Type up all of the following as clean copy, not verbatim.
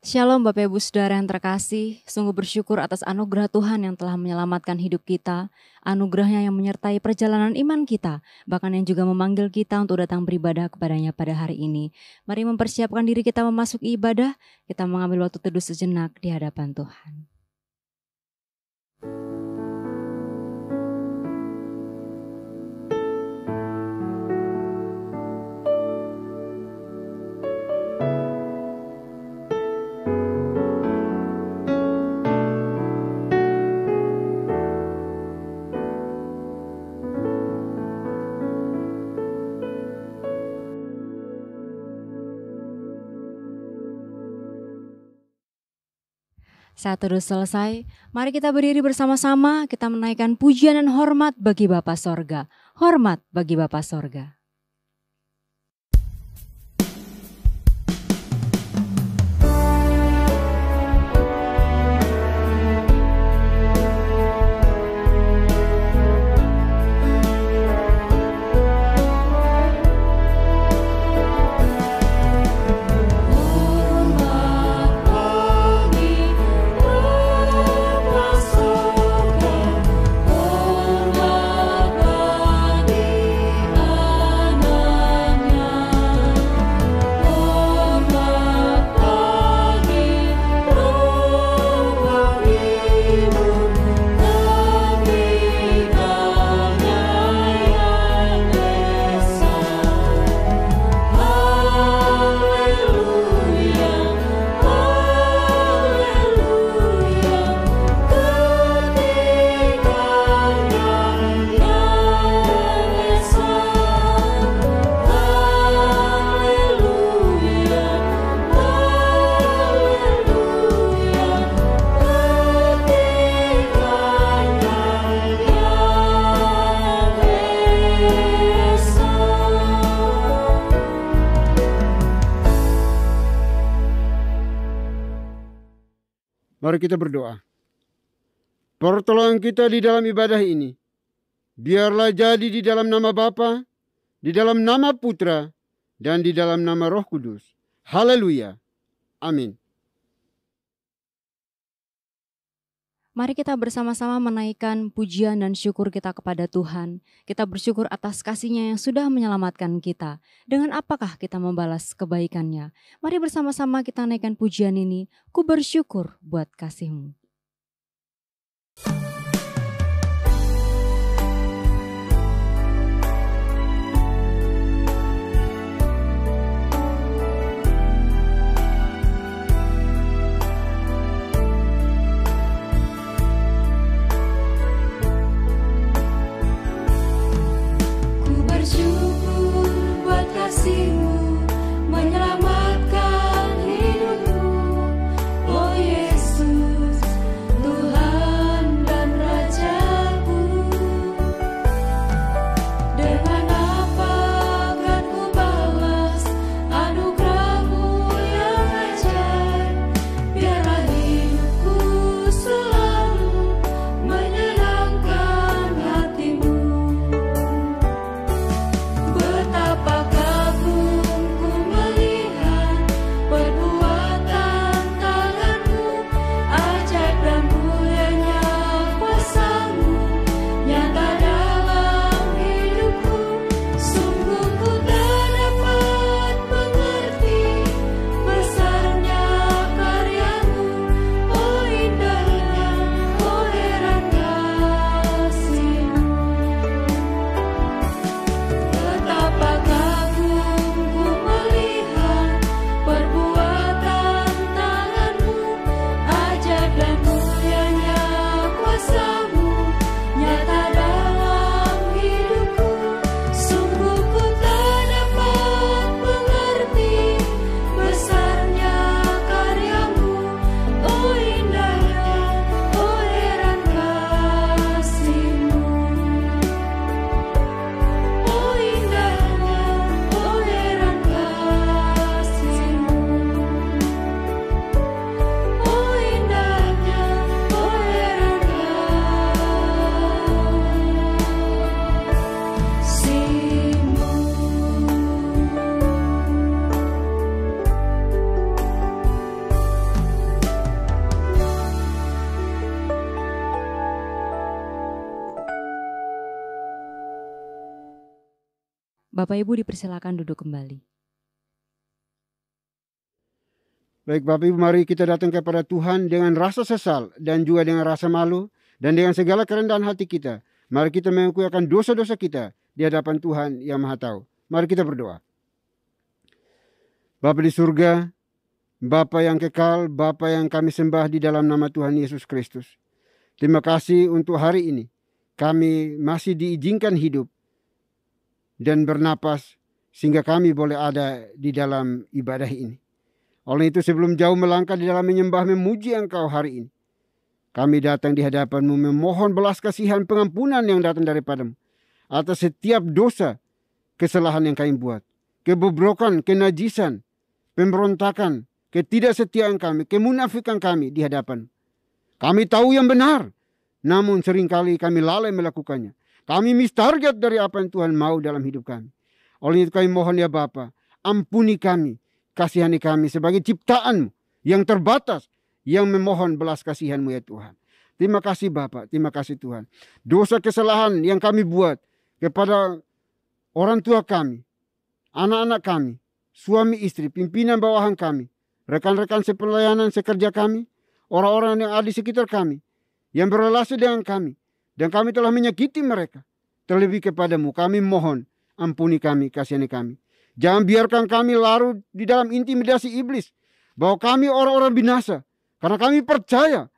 Shalom Bapak Ibu Saudara yang terkasih, sungguh bersyukur atas anugerah Tuhan yang telah menyelamatkan hidup kita, anugerahnya yang menyertai perjalanan iman kita, bahkan yang juga memanggil kita untuk datang beribadah kepadanya pada hari ini. Mari mempersiapkan diri kita memasuki ibadah, kita mengambil waktu teduh sejenak di hadapan Tuhan. Saat teduh selesai, mari kita berdiri bersama-sama, kita menaikkan pujian dan hormat bagi Bapa Sorga. Hormat bagi Bapa Sorga. Mari kita berdoa. Pertolongan kita di dalam ibadah ini, biarlah jadi di dalam nama Bapa, di dalam nama Putra, dan di dalam nama Roh Kudus. Haleluya. Amin. Mari kita bersama-sama menaikkan pujian dan syukur kita kepada Tuhan. Kita bersyukur atas kasih-Nya yang sudah menyelamatkan kita. Dengan apakah kita membalas kebaikan-Nya? Mari bersama-sama kita naikkan pujian ini. Ku bersyukur buat kasih-Mu. Kasih-Mu menyelamatkan hidupku, oh Yesus. Bapak Ibu dipersilakan duduk kembali. Baik Bapak Ibu, mari kita datang kepada Tuhan dengan rasa sesal dan juga dengan rasa malu dan dengan segala kerendahan hati kita. Mari kita mengakui akan dosa-dosa kita di hadapan Tuhan yang Maha Tahu. Mari kita berdoa. Bapa di surga, Bapa yang kekal, Bapa yang kami sembah di dalam nama Tuhan Yesus Kristus. Terima kasih untuk hari ini. Kami masih diizinkan hidup dan bernapas sehingga kami boleh ada di dalam ibadah ini. Oleh itu sebelum jauh melangkah di dalam menyembah memuji Engkau hari ini, kami datang di hadapan-Mu memohon belas kasihan pengampunan yang datang daripada-Mu atas setiap dosa, kesalahan yang kami buat, kebobrokan, kenajisan, pemberontakan, ketidaksetiaan kami, kemunafikan kami di hadapan. Kami tahu yang benar, namun seringkali kami lalai melakukannya. Kami miss target dari apa yang Tuhan mau dalam hidup kami. Oleh itu kami mohon ya Bapa, ampuni kami, kasihani kami sebagai ciptaan yang terbatas, yang memohon belas kasihan-Mu ya Tuhan. Terima kasih Bapa, terima kasih Tuhan. Dosa kesalahan yang kami buat kepada orang tua kami, anak-anak kami, suami istri, pimpinan bawahan kami, rekan-rekan sepelayanan sekerja kami, orang-orang yang ada di sekitar kami, yang berrelasi dengan kami, dan kami telah menyakiti mereka. Terlebih kepadamu kami mohon, ampuni kami, kasihani kami. Jangan biarkan kami larut di dalam intimidasi iblis, bahwa kami orang-orang binasa, karena kami percaya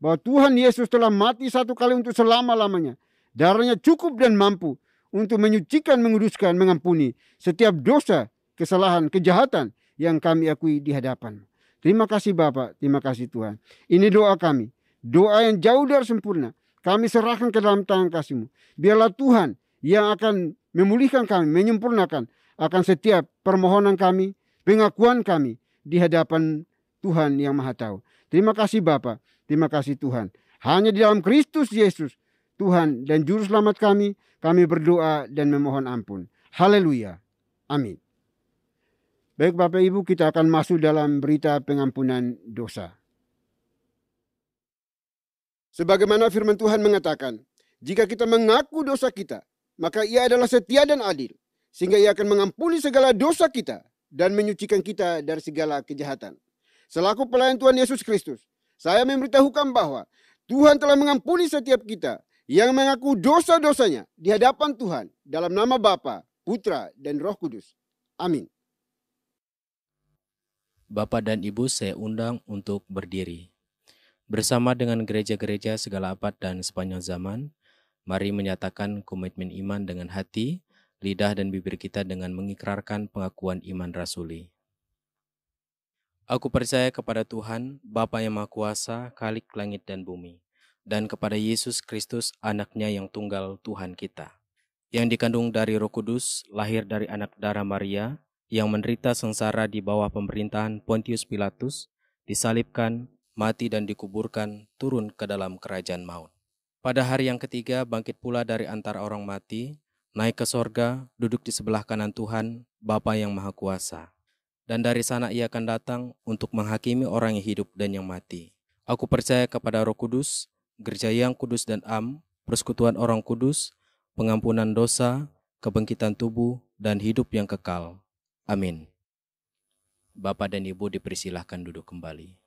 bahwa Tuhan Yesus telah mati satu kali untuk selama-lamanya. Darahnya cukup dan mampu untuk menyucikan, menguduskan, mengampuni setiap dosa, kesalahan, kejahatan yang kami akui di hadapan. Terima kasih Bapa, terima kasih Tuhan. Ini doa kami, doa yang jauh dari sempurna. Kami serahkan ke dalam tangan kasih-Mu. Biarlah Tuhan yang akan memulihkan kami, menyempurnakan akan setiap permohonan kami, pengakuan kami di hadapan Tuhan yang Maha Tahu. Terima kasih Bapa, terima kasih Tuhan. Hanya di dalam Kristus Yesus, Tuhan dan Juru Selamat kami berdoa dan memohon ampun. Haleluya. Amin. Baik Bapak Ibu, kita akan masuk dalam berita pengampunan dosa. Sebagaimana firman Tuhan mengatakan, jika kita mengaku dosa kita, maka Ia adalah setia dan adil, sehingga Ia akan mengampuni segala dosa kita dan menyucikan kita dari segala kejahatan. Selaku pelayan Tuhan Yesus Kristus, saya memberitahukan bahwa Tuhan telah mengampuni setiap kita yang mengaku dosa-dosanya di hadapan Tuhan dalam nama Bapa, Putra, dan Roh Kudus. Amin. Bapak dan Ibu saya undang untuk berdiri. Bersama dengan gereja-gereja segala abad dan sepanjang zaman, mari menyatakan komitmen iman dengan hati, lidah dan bibir kita dengan mengikrarkan pengakuan iman rasuli. Aku percaya kepada Tuhan, Bapa yang Maha Kuasa, Khalik langit dan bumi, dan kepada Yesus Kristus, Anaknya yang tunggal Tuhan kita, yang dikandung dari Roh Kudus, lahir dari anak darah Maria, yang menderita sengsara di bawah pemerintahan Pontius Pilatus, disalibkan, mati dan dikuburkan, turun ke dalam kerajaan maut. Pada hari yang ketiga bangkit pula dari antara orang mati, naik ke sorga, duduk di sebelah kanan Tuhan, Bapa yang Maha Kuasa. Dan dari sana Ia akan datang untuk menghakimi orang yang hidup dan yang mati. Aku percaya kepada Roh Kudus, gereja yang kudus dan am, persekutuan orang kudus, pengampunan dosa, kebangkitan tubuh, dan hidup yang kekal. Amin. Bapak dan Ibu dipersilahkan duduk kembali.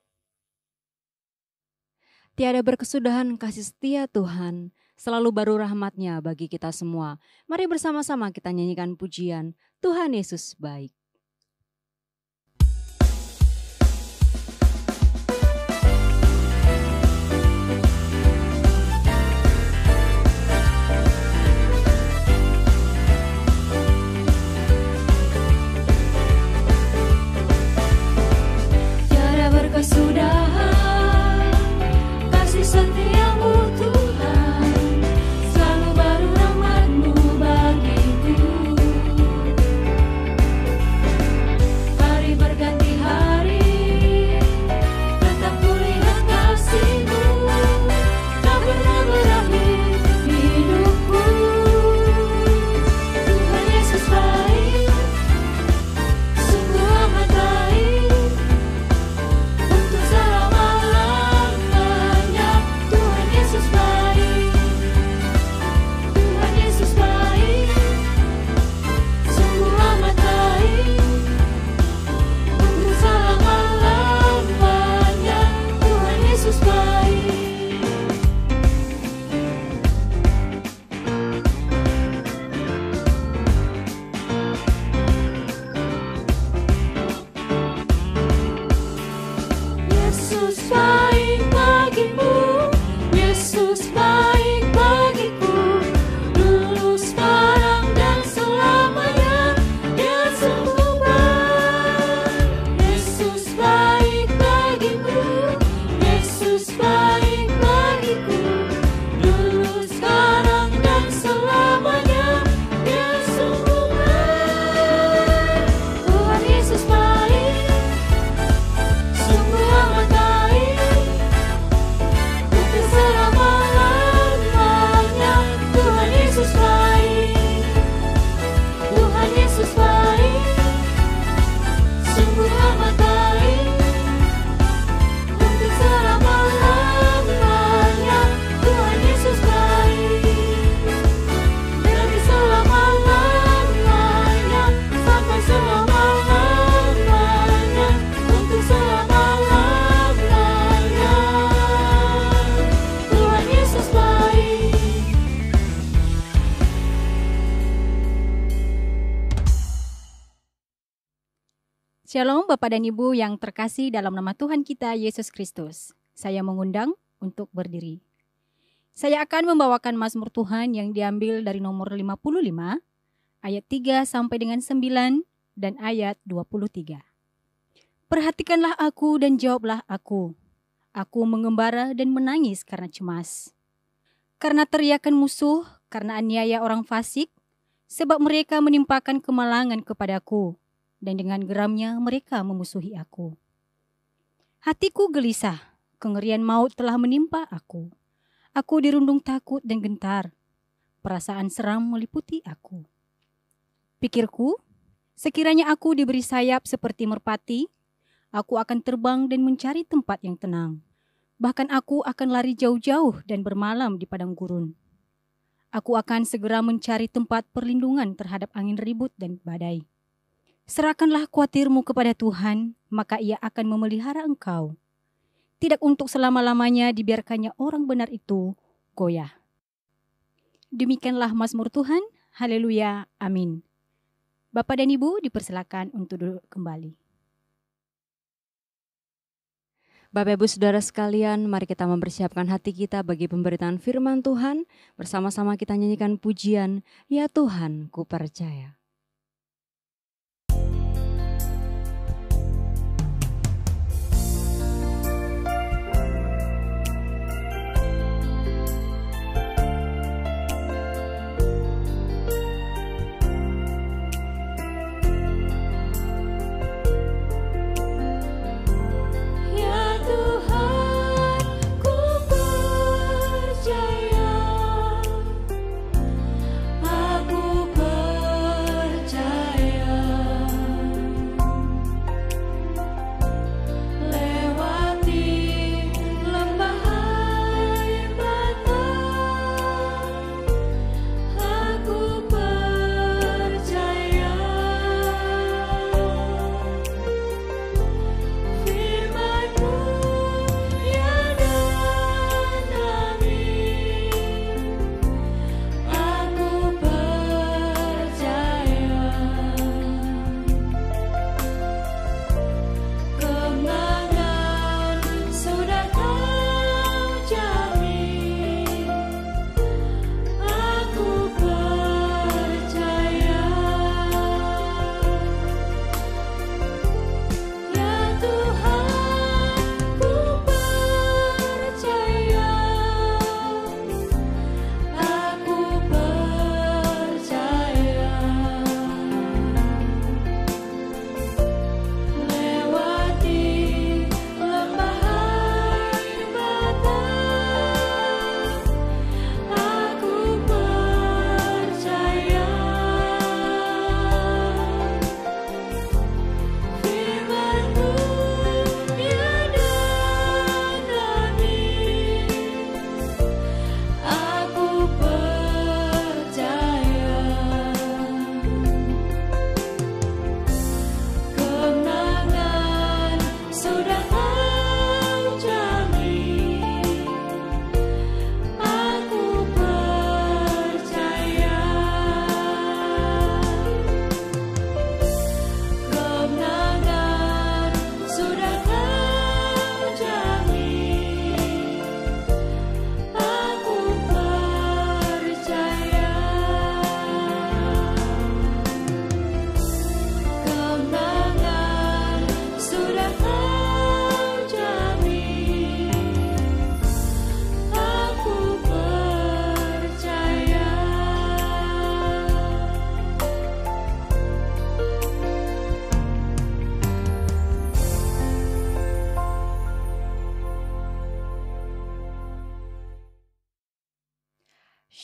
Tiada berkesudahan kasih setia Tuhan, selalu baru rahmat-Nya bagi kita semua. Mari bersama-sama kita nyanyikan pujian, Tuhan Yesus baik. Tiada berkesudahan kasih setiamu Tuhan, selalu baru rahmat-Mu bagiku. Yesus baik bagimu, Yesus baik bagiku, dulu sekarang dan selamanya, Dia sungguh baik. Yesus baik bagimu, Yesus baik bagiku, dulu sekarang dan selamanya, Dia sungguh baik. Tuhan Yesus baik, sungguh amat baik, untuk selama-lamanya. Tuhan Yesus baik, Tuhan Yesus baik, sungguh amat baik, untuk selama-lamanya. Tuhan Yesus baik, dari selama-lamanya sampai selama-lamanya, untuk selama-lamanya. Tuhan Yesus baik. Shalom Bapak dan Ibu yang terkasih dalam nama Tuhan kita Yesus Kristus. Saya mengundang untuk berdiri. Saya akan membawakan mazmur Tuhan yang diambil dari nomor 55, ayat 3 sampai dengan 9 dan ayat 23. Perhatikanlah aku dan jawablah aku. Aku mengembara dan menangis karena cemas. Karena teriakan musuh, karena aniaya orang fasik, sebab mereka menimpakan kemalangan kepadaku, dan dengan geramnya mereka memusuhi aku. Hatiku gelisah, kengerian maut telah menimpa aku. Aku dirundung takut dan gentar, perasaan seram meliputi aku. Pikirku, sekiranya aku diberi sayap seperti merpati, aku akan terbang dan mencari tempat yang tenang. Bahkan aku akan lari jauh-jauh dan bermalam di padang gurun. Aku akan segera mencari tempat perlindungan terhadap angin ribut dan badai. Serahkanlah khawatirmu kepada Tuhan, maka Ia akan memelihara engkau. Tidak untuk selama-lamanya dibiarkannya orang benar itu goyah. Demikianlah mazmur Tuhan. Haleluya. Amin. Bapak dan Ibu dipersilakan untuk duduk kembali. Bapak Ibu Saudara sekalian, mari kita mempersiapkan hati kita bagi pemberitaan firman Tuhan. Bersama-sama kita nyanyikan pujian, Ya Tuhan, ku percaya. Ya Tuhan, ku percaya, aku percaya.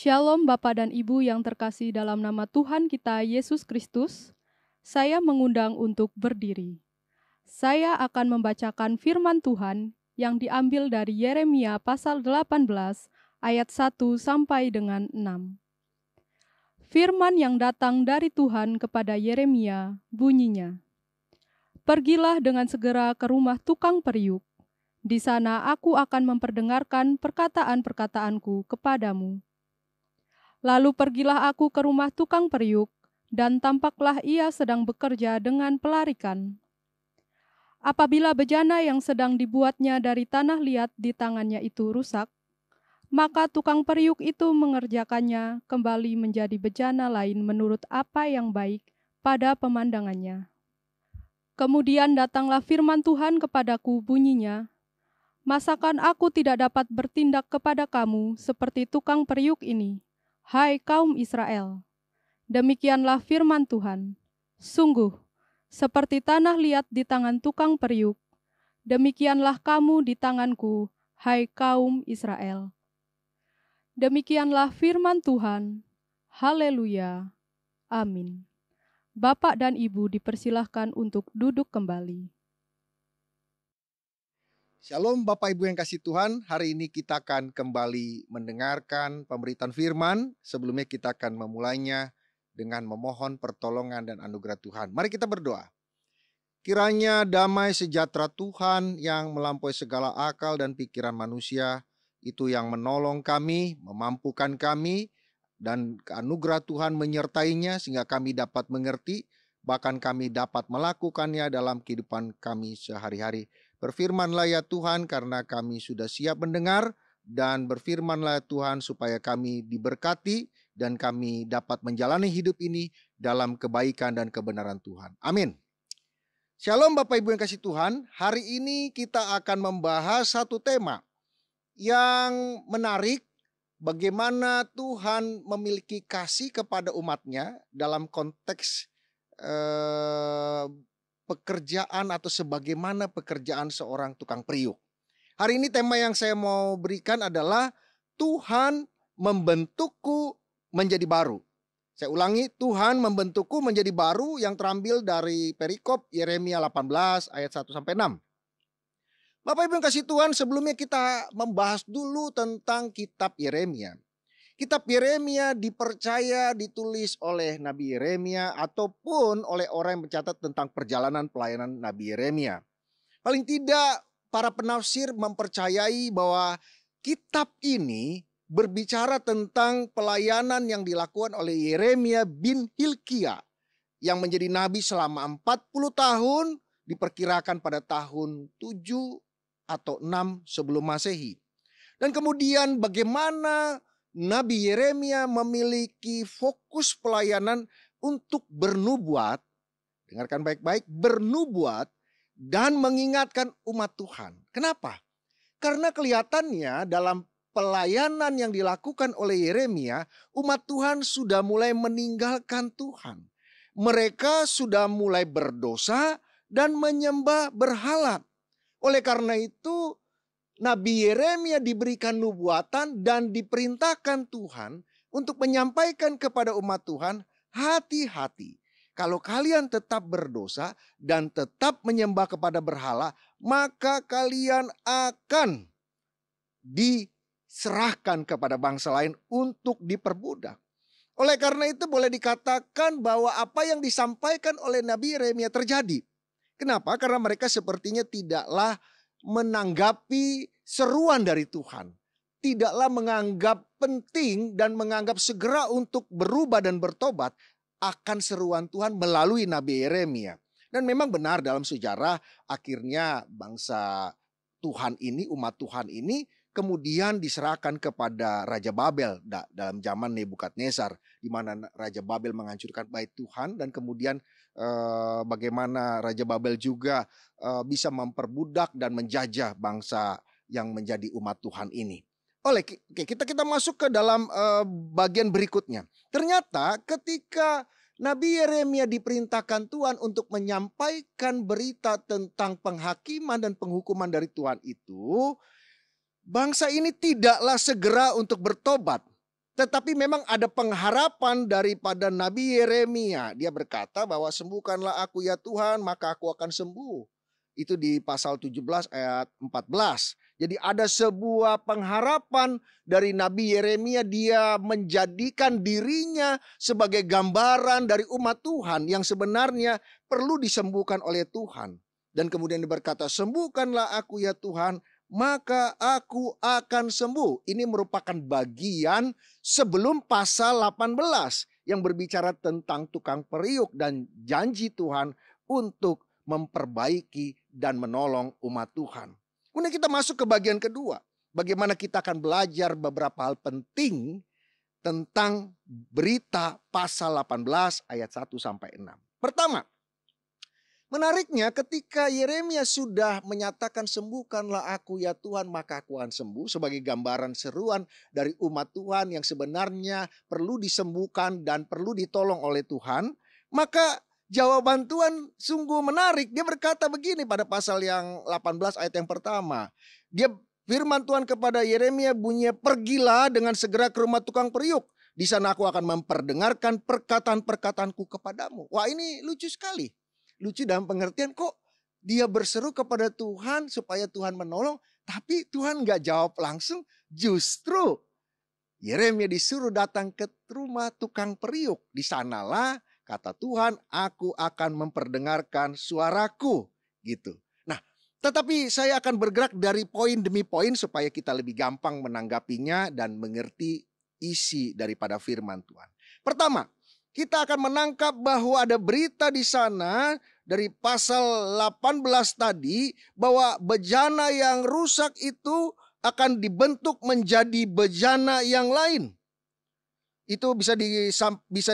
Shalom Bapak dan Ibu yang terkasih dalam nama Tuhan kita Yesus Kristus. Saya mengundang untuk berdiri. Saya akan membacakan firman Tuhan yang diambil dari Yeremia pasal 18 ayat 1 sampai dengan 6. Firman yang datang dari Tuhan kepada Yeremia bunyinya, "Pergilah dengan segera ke rumah tukang periuk. Di sana aku akan memperdengarkan perkataan-perkataanku kepadamu. Lalu pergilah aku ke rumah tukang periuk, dan tampaklah ia sedang bekerja dengan pelarikan. Apabila bejana yang sedang dibuatnya dari tanah liat di tangannya itu rusak, maka tukang periuk itu mengerjakannya kembali menjadi bejana lain menurut apa yang baik pada pemandangannya. Kemudian datanglah firman Tuhan kepadaku bunyinya, masakan aku tidak dapat bertindak kepada kamu seperti tukang periuk ini, hai kaum Israel? Demikianlah firman Tuhan, sungguh, seperti tanah liat di tangan tukang periuk, demikianlah kamu di tanganku, hai kaum Israel. Demikianlah firman Tuhan, haleluya, amin. Bapak dan Ibu dipersilahkan untuk duduk kembali. Shalom Bapak Ibu yang kasih Tuhan, hari ini kita akan kembali mendengarkan pemberitaan firman. Sebelumnya kita akan memulainya dengan memohon pertolongan dan anugerah Tuhan. Mari kita berdoa. Kiranya damai sejahtera Tuhan yang melampaui segala akal dan pikiran manusia, itu yang menolong kami, memampukan kami, dan anugerah Tuhan menyertainya sehingga kami dapat mengerti, bahkan kami dapat melakukannya dalam kehidupan kami sehari-hari. Berfirmanlah ya Tuhan karena kami sudah siap mendengar, dan berfirmanlah ya Tuhan supaya kami diberkati dan kami dapat menjalani hidup ini dalam kebaikan dan kebenaran Tuhan. Amin. Shalom Bapak Ibu yang kasih Tuhan, hari ini kita akan membahas satu tema yang menarik, bagaimana Tuhan memiliki kasih kepada umatnya dalam konteks pekerjaan atau sebagaimana pekerjaan seorang tukang periuk. Hari ini tema yang saya mau berikan adalah Tuhan membentukku menjadi baru. Saya ulangi, Tuhan membentukku menjadi baru, yang terambil dari perikop Yeremia 18 ayat 1 sampai 6. Bapak Ibu yang kasih Tuhan, sebelumnya kita membahas dulu tentang kitab Yeremia. Kitab Yeremia dipercaya ditulis oleh Nabi Yeremia ataupun oleh orang yang mencatat tentang perjalanan pelayanan Nabi Yeremia. Paling tidak para penafsir mempercayai bahwa kitab ini berbicara tentang pelayanan yang dilakukan oleh Yeremia bin Hilkia yang menjadi nabi selama 40 tahun, diperkirakan pada tahun 7 atau 6 sebelum Masehi. Dan kemudian bagaimana Nabi Yeremia memiliki fokus pelayanan untuk bernubuat, dengarkan baik-baik, bernubuat dan mengingatkan umat Tuhan. Kenapa? Karena kelihatannya dalam pelayanan yang dilakukan oleh Yeremia, umat Tuhan sudah mulai meninggalkan Tuhan. Mereka sudah mulai berdosa dan menyembah berhala. Oleh karena itu, Nabi Yeremia diberikan nubuatan dan diperintahkan Tuhan untuk menyampaikan kepada umat Tuhan, hati-hati. Kalau kalian tetap berdosa dan tetap menyembah kepada berhala, maka kalian akan diserahkan kepada bangsa lain untuk diperbudak. Oleh karena itu boleh dikatakan bahwa apa yang disampaikan oleh Nabi Yeremia terjadi. Kenapa? Karena mereka sepertinya tidaklah menanggapi seruan dari Tuhan. Tidaklah menganggap penting dan menganggap segera untuk berubah dan bertobat akan seruan Tuhan melalui Nabi Yeremia. Dan memang benar dalam sejarah akhirnya bangsa Tuhan ini, umat Tuhan ini kemudian diserahkan kepada Raja Babel dalam zaman Nebukadnezar, di mana Raja Babel menghancurkan bait Tuhan dan kemudian bagaimana Raja Babel juga bisa memperbudak dan menjajah bangsa yang menjadi umat Tuhan ini. Kita masuk ke dalam bagian berikutnya. Ternyata ketika Nabi Yeremia diperintahkan Tuhan untuk menyampaikan berita tentang penghakiman dan penghukuman dari Tuhan itu, bangsa ini tidaklah segera untuk bertobat. Tetapi memang ada pengharapan daripada Nabi Yeremia. Dia berkata bahwa sembuhkanlah aku ya Tuhan, maka aku akan sembuh. Itu di pasal 17 ayat 14. Jadi ada sebuah pengharapan dari Nabi Yeremia. Dia menjadikan dirinya sebagai gambaran dari umat Tuhan yang sebenarnya perlu disembuhkan oleh Tuhan. Dan kemudian dia berkata, sembuhkanlah aku ya Tuhan, maka aku akan sembuh. Ini merupakan bagian sebelum pasal 18 yang berbicara tentang tukang periuk dan janji Tuhan untuk memperbaiki dan menolong umat Tuhan. Kemudian kita masuk ke bagian kedua. Bagaimana kita akan belajar beberapa hal penting tentang berita pasal 18 ayat 1 sampai 6. Pertama, menariknya ketika Yeremia sudah menyatakan sembuhkanlah aku ya Tuhan maka aku akan sembuh sebagai gambaran seruan dari umat Tuhan yang sebenarnya perlu disembuhkan dan perlu ditolong oleh Tuhan, maka jawaban Tuhan sungguh menarik. Dia berkata begini pada pasal yang 18 ayat yang pertama. Dia firman Tuhan kepada Yeremia bunyinya, pergilah dengan segera ke rumah tukang periuk. Di sana aku akan memperdengarkan perkataan-perkataanku kepadamu. Wah, ini lucu sekali. Lucu dalam pengertian kok dia berseru kepada Tuhan supaya Tuhan menolong. Tapi Tuhan gak jawab langsung. Justru Yeremia disuruh datang ke rumah tukang periuk. Di sanalah kata Tuhan, aku akan memperdengarkan suaraku. Gitu. Nah, tetapi saya akan bergerak dari poin demi poin supaya kita lebih gampang menanggapinya dan mengerti isi daripada firman Tuhan. Pertama, kita akan menangkap bahwa ada berita di sana dari pasal 18 tadi bahwa bejana yang rusak itu akan dibentuk menjadi bejana yang lain. Itu bisa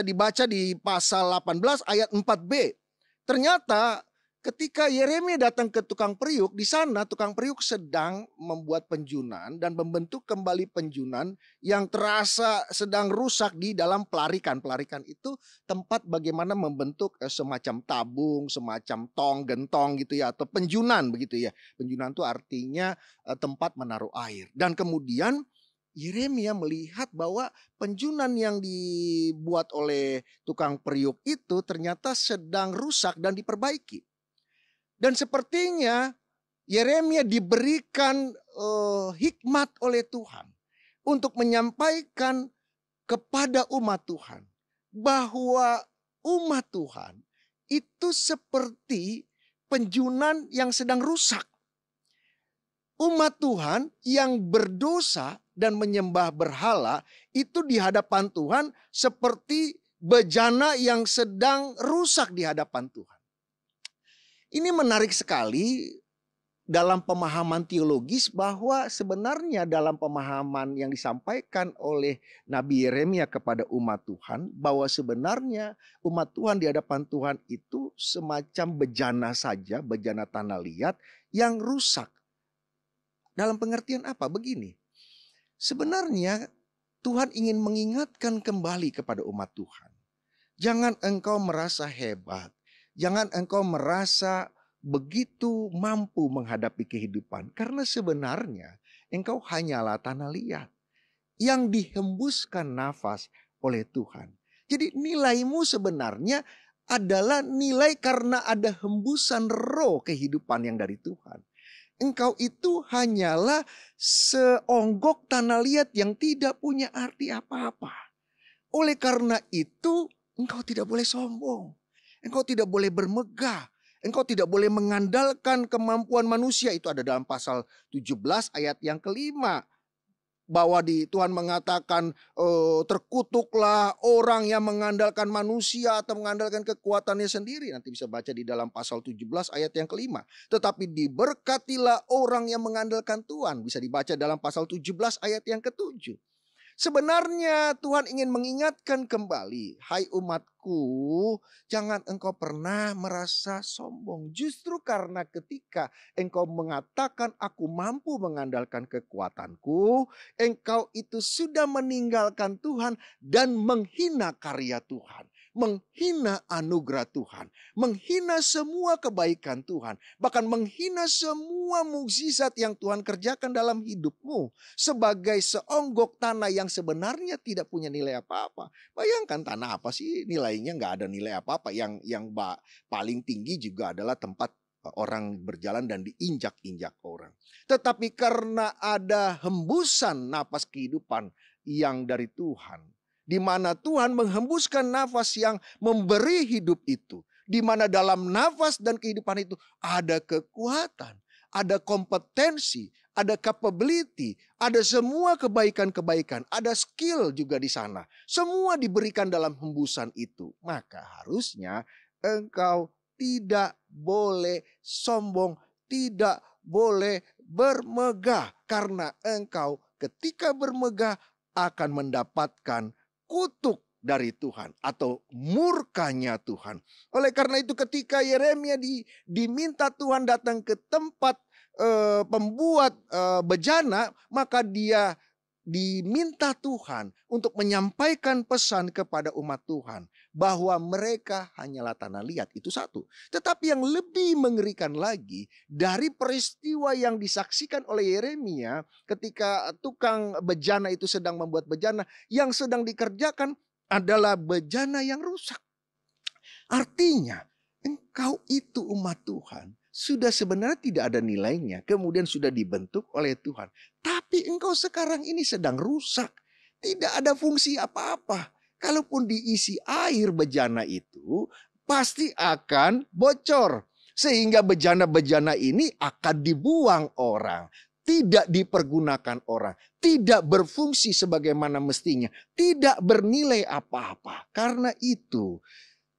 dibaca di pasal 18 ayat 4b. Ternyata ketika Yeremia datang ke tukang periuk, di sana tukang periuk sedang membuat penjunan dan membentuk kembali penjunan yang terasa sedang rusak di dalam pelarikan. Pelarikan itu tempat bagaimana membentuk semacam tabung, semacam tong, gentong gitu ya, atau penjunan begitu ya. Penjunan itu artinya tempat menaruh air. Dan kemudian Yeremia melihat bahwa penjunan yang dibuat oleh tukang periuk itu ternyata sedang rusak dan diperbaiki. Dan sepertinya Yeremia diberikan hikmat oleh Tuhan untuk menyampaikan kepada umat Tuhan bahwa umat Tuhan itu seperti penjunan yang sedang rusak. Umat Tuhan yang berdosa dan menyembah berhala itu di hadapan Tuhan seperti bejana yang sedang rusak di hadapan Tuhan. Ini menarik sekali dalam pemahaman teologis bahwa sebenarnya dalam pemahaman yang disampaikan oleh Nabi Yeremia kepada umat Tuhan bahwa sebenarnya umat Tuhan di hadapan Tuhan itu semacam bejana saja, bejana tanah liat yang rusak. Dalam pengertian apa? Begini, sebenarnya Tuhan ingin mengingatkan kembali kepada umat Tuhan. Jangan engkau merasa hebat. Jangan engkau merasa begitu mampu menghadapi kehidupan. Karena sebenarnya engkau hanyalah tanah liat yang dihembuskan nafas oleh Tuhan. Jadi nilaimu sebenarnya adalah nilai karena ada hembusan roh kehidupan yang dari Tuhan. Engkau itu hanyalah seonggok tanah liat yang tidak punya arti apa-apa. Oleh karena itu, engkau tidak boleh sombong. Engkau tidak boleh bermegah. Engkau tidak boleh mengandalkan kemampuan manusia. Itu ada dalam pasal 17 ayat yang kelima. Bahwa Tuhan mengatakan terkutuklah orang yang mengandalkan manusia atau mengandalkan kekuatannya sendiri. Nanti bisa baca di dalam pasal 17 ayat yang kelima. Tetapi diberkatilah orang yang mengandalkan Tuhan. Bisa dibaca dalam pasal 17 ayat yang ketujuh. Sebenarnya Tuhan ingin mengingatkan kembali, hai umatku, jangan engkau pernah merasa sombong. Justru karena ketika engkau mengatakan aku mampu mengandalkan kekuatanku, engkau itu sudah meninggalkan Tuhan dan menghina karya Tuhan. menghina anugerah Tuhan, menghina semua kebaikan Tuhan, bahkan menghina semua mukjizat yang Tuhan kerjakan dalam hidupmu sebagai seonggok tanah yang sebenarnya tidak punya nilai apa-apa. Bayangkan tanah apa sih nilainya, nggak ada nilai apa-apa. Yang paling tinggi juga adalah tempat orang berjalan dan diinjak-injak orang. Tetapi karena ada hembusan napas kehidupan yang dari Tuhan, di mana Tuhan menghembuskan nafas yang memberi hidup itu. Di mana dalam nafas dan kehidupan itu ada kekuatan, ada kompetensi, ada capability, ada semua kebaikan-kebaikan, ada skill juga di sana. Semua diberikan dalam hembusan itu. Maka harusnya engkau tidak boleh sombong, tidak boleh bermegah. Karena engkau ketika bermegah akan mendapatkan kutuk dari Tuhan atau murkanya Tuhan. Oleh karena itu ketika Yeremia diminta Tuhan datang ke tempat pembuat bejana, maka dia diminta Tuhan untuk menyampaikan pesan kepada umat Tuhan bahwa mereka hanyalah tanah liat. Itu satu. Tetapi yang lebih mengerikan lagi dari peristiwa yang disaksikan oleh Yeremia ketika tukang bejana itu sedang membuat bejana, yang sedang dikerjakan adalah bejana yang rusak. Artinya engkau itu umat Tuhan sudah sebenarnya tidak ada nilainya, kemudian sudah dibentuk oleh Tuhan. Tapi engkau sekarang ini sedang rusak. Tidak ada fungsi apa-apa. Kalaupun diisi air bejana itu, pasti akan bocor. Sehingga bejana-bejana ini akan dibuang orang. Tidak dipergunakan orang. Tidak berfungsi sebagaimana mestinya. Tidak bernilai apa-apa. Karena itu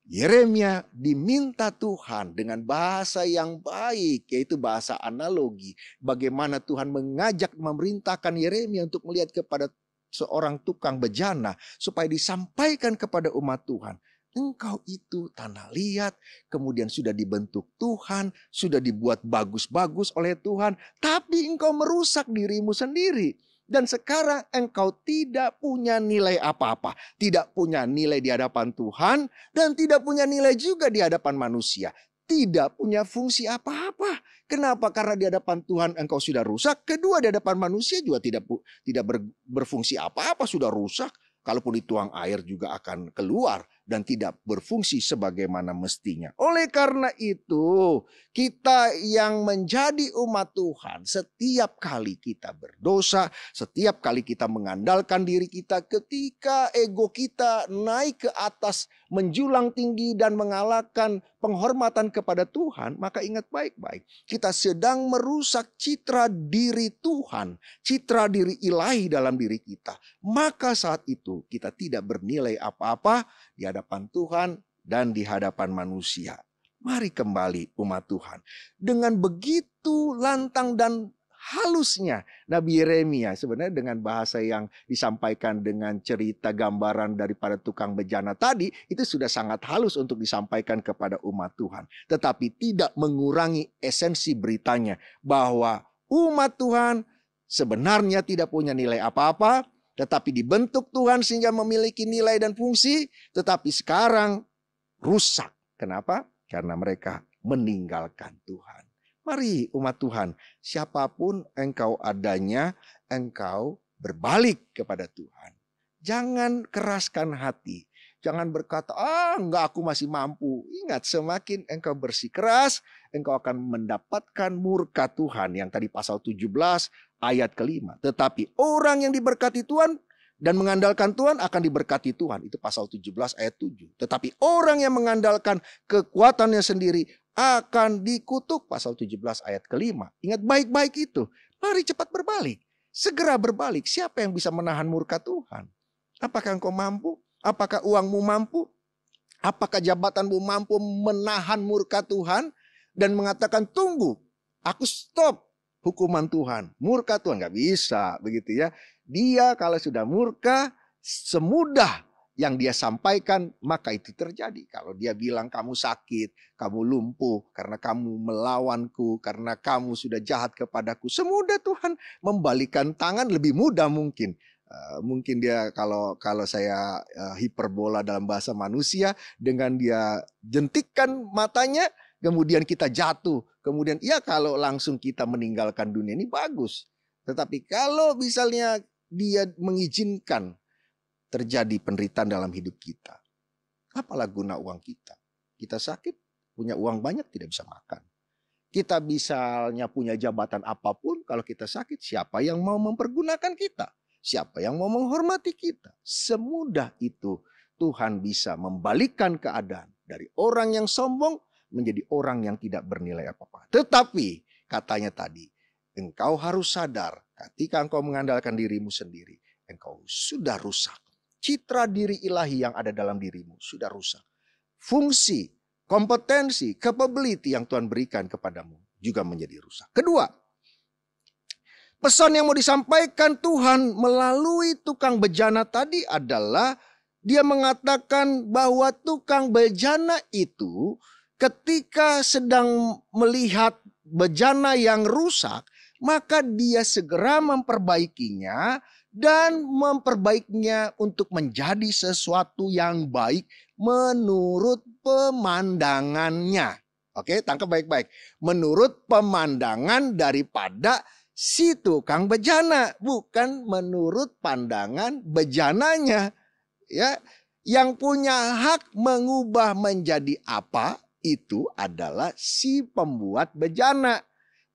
Yeremia diminta Tuhan dengan bahasa yang baik, yaitu bahasa analogi. Bagaimana Tuhan mengajak, memerintahkan Yeremia untuk melihat kepada seorang tukang bejana supaya disampaikan kepada umat Tuhan. Engkau itu tanah liat, kemudian sudah dibentuk Tuhan, sudah dibuat bagus-bagus oleh Tuhan, tapi engkau merusak dirimu sendiri. Dan sekarang engkau tidak punya nilai apa-apa. Tidak punya nilai di hadapan Tuhan dan tidak punya nilai juga di hadapan manusia. Tidak punya fungsi apa-apa. Kenapa? Karena di hadapan Tuhan engkau sudah rusak. Kedua, di hadapan manusia juga tidak berfungsi apa-apa, sudah rusak. Kalaupun dituang air juga akan keluar dan tidak berfungsi sebagaimana mestinya. Oleh karena itu, kita yang menjadi umat Tuhan, setiap kali kita berdosa, setiap kali kita mengandalkan diri kita, ketika ego kita naik ke atas, menjulang tinggi dan mengalahkan penghormatan kepada Tuhan, maka ingat baik-baik, kita sedang merusak citra diri Tuhan, citra diri ilahi dalam diri kita. Maka saat itu kita tidak bernilai apa-apa di hadapan Tuhan dan di hadapan manusia. Mari kembali umat Tuhan. Dengan begitu lantang dan halusnya Nabi Yeremia, sebenarnya dengan bahasa yang disampaikan dengan cerita gambaran daripada tukang bejana tadi, itu sudah sangat halus untuk disampaikan kepada umat Tuhan. Tetapi tidak mengurangi esensi beritanya bahwa umat Tuhan sebenarnya tidak punya nilai apa-apa, tetapi dibentuk Tuhan sehingga memiliki nilai dan fungsi, tetapi sekarang rusak. Kenapa? Karena mereka meninggalkan Tuhan. Mari umat Tuhan, siapapun engkau adanya, engkau berbalik kepada Tuhan. Jangan keraskan hati. Jangan berkata, enggak, aku masih mampu. Ingat, semakin engkau bersikeras, engkau akan mendapatkan murka Tuhan. Yang tadi pasal 17 ayat ke-5. Tetapi orang yang diberkati Tuhan dan mengandalkan Tuhan akan diberkati Tuhan. Itu pasal 17 ayat 7. Tetapi orang yang mengandalkan kekuatannya sendiri akan dikutuk. Pasal 17 ayat ke-5. Ingat baik-baik itu. Mari cepat berbalik. Segera berbalik. Siapa yang bisa menahan murka Tuhan? Apakah engkau mampu? Apakah uangmu mampu? Apakah jabatanmu mampu menahan murka Tuhan? Dan mengatakan tunggu, aku stop hukuman Tuhan. Murka Tuhan nggak bisa begitu ya. Dia kalau sudah murka, semudah yang dia sampaikan maka itu terjadi. Kalau dia bilang kamu sakit, kamu lumpuh karena kamu melawanku, karena kamu sudah jahat kepadaku, semudah Tuhan membalikan tangan, lebih mudah mungkin Mungkin dia kalau saya hiperbola dalam bahasa manusia, dengan dia jentikkan matanya, kemudian kita jatuh. Kemudian ya kalau langsung kita meninggalkan dunia ini bagus. Tetapi kalau misalnya dia mengizinkan terjadi penderitaan dalam hidup kita, apalah guna uang kita? Kita sakit, punya uang banyak tidak bisa makan. Kita misalnya punya jabatan apapun, kalau kita sakit, siapa yang mau mempergunakan kita? Siapa yang mau menghormati kita? Semudah itu Tuhan bisa membalikkan keadaan dari orang yang sombong menjadi orang yang tidak bernilai apa-apa. Tetapi katanya tadi, engkau harus sadar ketika engkau mengandalkan dirimu sendiri, engkau sudah rusak. Citra diri ilahi yang ada dalam dirimu sudah rusak. Fungsi, kompetensi, capability yang Tuhan berikan kepadamu juga menjadi rusak. Kedua, pesan yang mau disampaikan Tuhan melalui tukang bejana tadi adalah dia mengatakan bahwa tukang bejana itu ketika sedang melihat bejana yang rusak, maka dia segera memperbaikinya dan memperbaikinya untuk menjadi sesuatu yang baik menurut pemandangannya. Oke, tangkap baik-baik. Menurut pemandangan daripada si tukang bejana, bukan menurut pandangan bejananya. Ya, yang punya hak mengubah menjadi apa itu adalah si pembuat bejana,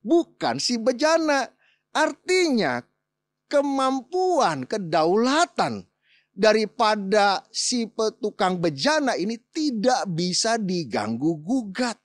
bukan si bejana. Artinya kemampuan, kedaulatan daripada si tukang bejana ini tidak bisa diganggu gugat.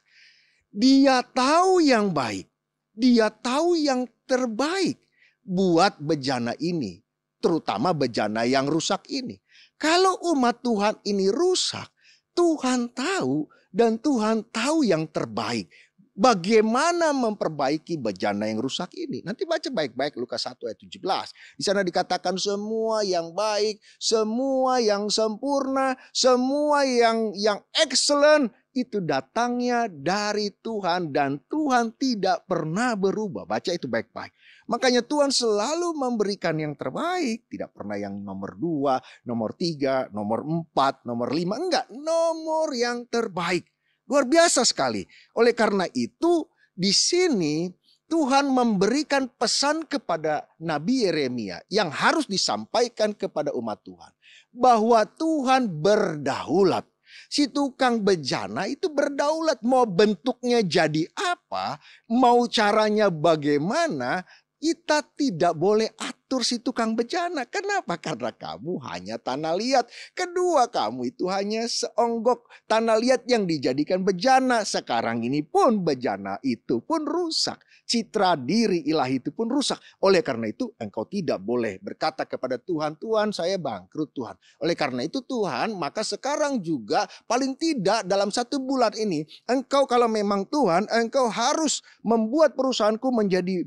Dia tahu yang baik, dia tahu yang terbaik buat bejana ini, terutama bejana yang rusak ini. Kalau umat Tuhan ini rusak, Tuhan tahu dan Tuhan tahu yang terbaik. Bagaimana memperbaiki bejana yang rusak ini? Nanti baca baik-baik Lukas 1 ayat 17. Di sana dikatakan semua yang baik, semua yang sempurna, semua yang excellent itu datangnya dari Tuhan dan Tuhan tidak pernah berubah. Baca itu baik-baik. Makanya Tuhan selalu memberikan yang terbaik. Tidak pernah yang nomor 2, nomor 3, nomor 4, nomor 5. Enggak, nomor yang terbaik. Luar biasa sekali. Oleh karena itu di sini Tuhan memberikan pesan kepada Nabi Yeremia yang harus disampaikan kepada umat Tuhan. Bahwa Tuhan berdaulat. Si tukang bejana itu berdaulat. Mau bentuknya jadi apa, mau caranya bagaimana, kita tidak boleh atur si tukang bejana. Kenapa? Karena kamu hanya tanah liat. Kedua, kamu itu hanya seonggok tanah liat yang dijadikan bejana. Sekarang ini pun bejana itu pun rusak. Citra diri ilahi itu pun rusak. Oleh karena itu engkau tidak boleh berkata kepada Tuhan, Tuhan saya bangkrut Tuhan. Oleh karena itu Tuhan, maka sekarang juga paling tidak dalam 1 bulan ini, engkau kalau memang Tuhan, engkau harus membuat perusahaanku menjadi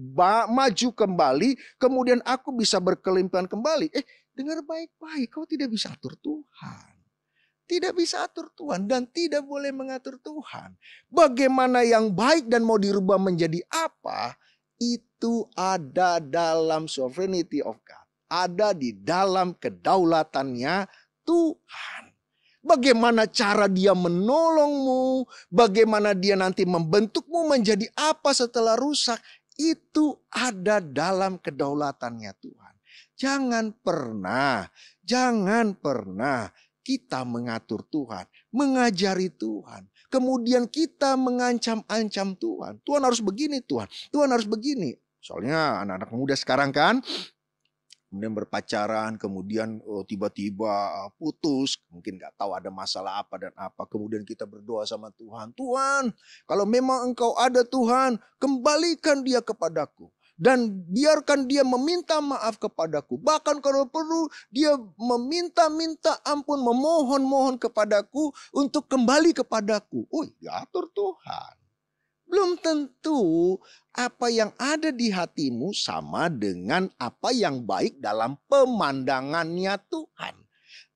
maju kembali, kemudian aku bisa berkelimpahan kembali. Dengar baik-baik, kau tidak bisa atur Tuhan. Tidak bisa atur Tuhan dan tidak boleh mengatur Tuhan. Bagaimana yang baik dan mau dirubah menjadi apa, itu ada dalam sovereignty of God. Ada di dalam kedaulatannya Tuhan. Bagaimana cara dia menolongmu, bagaimana dia nanti membentukmu menjadi apa setelah rusak, itu ada dalam kedaulatannya Tuhan. Jangan pernah kita mengatur Tuhan, mengajari Tuhan. Kemudian kita mengancam-ancam Tuhan. Tuhan harus begini Tuhan, Tuhan harus begini. Soalnya anak-anak muda sekarang kan, kemudian berpacaran, kemudian tiba-tiba putus. Mungkin gak tahu ada masalah apa dan apa. Kemudian kita berdoa sama Tuhan. Tuhan, kalau memang engkau ada Tuhan, kembalikan dia kepadaku. Dan biarkan dia meminta maaf kepadaku. Bahkan kalau perlu dia meminta-minta ampun, memohon-mohon kepadaku untuk kembali kepadaku. Diatur Tuhan. Belum tentu apa yang ada di hatimu sama dengan apa yang baik dalam pemandangannya Tuhan.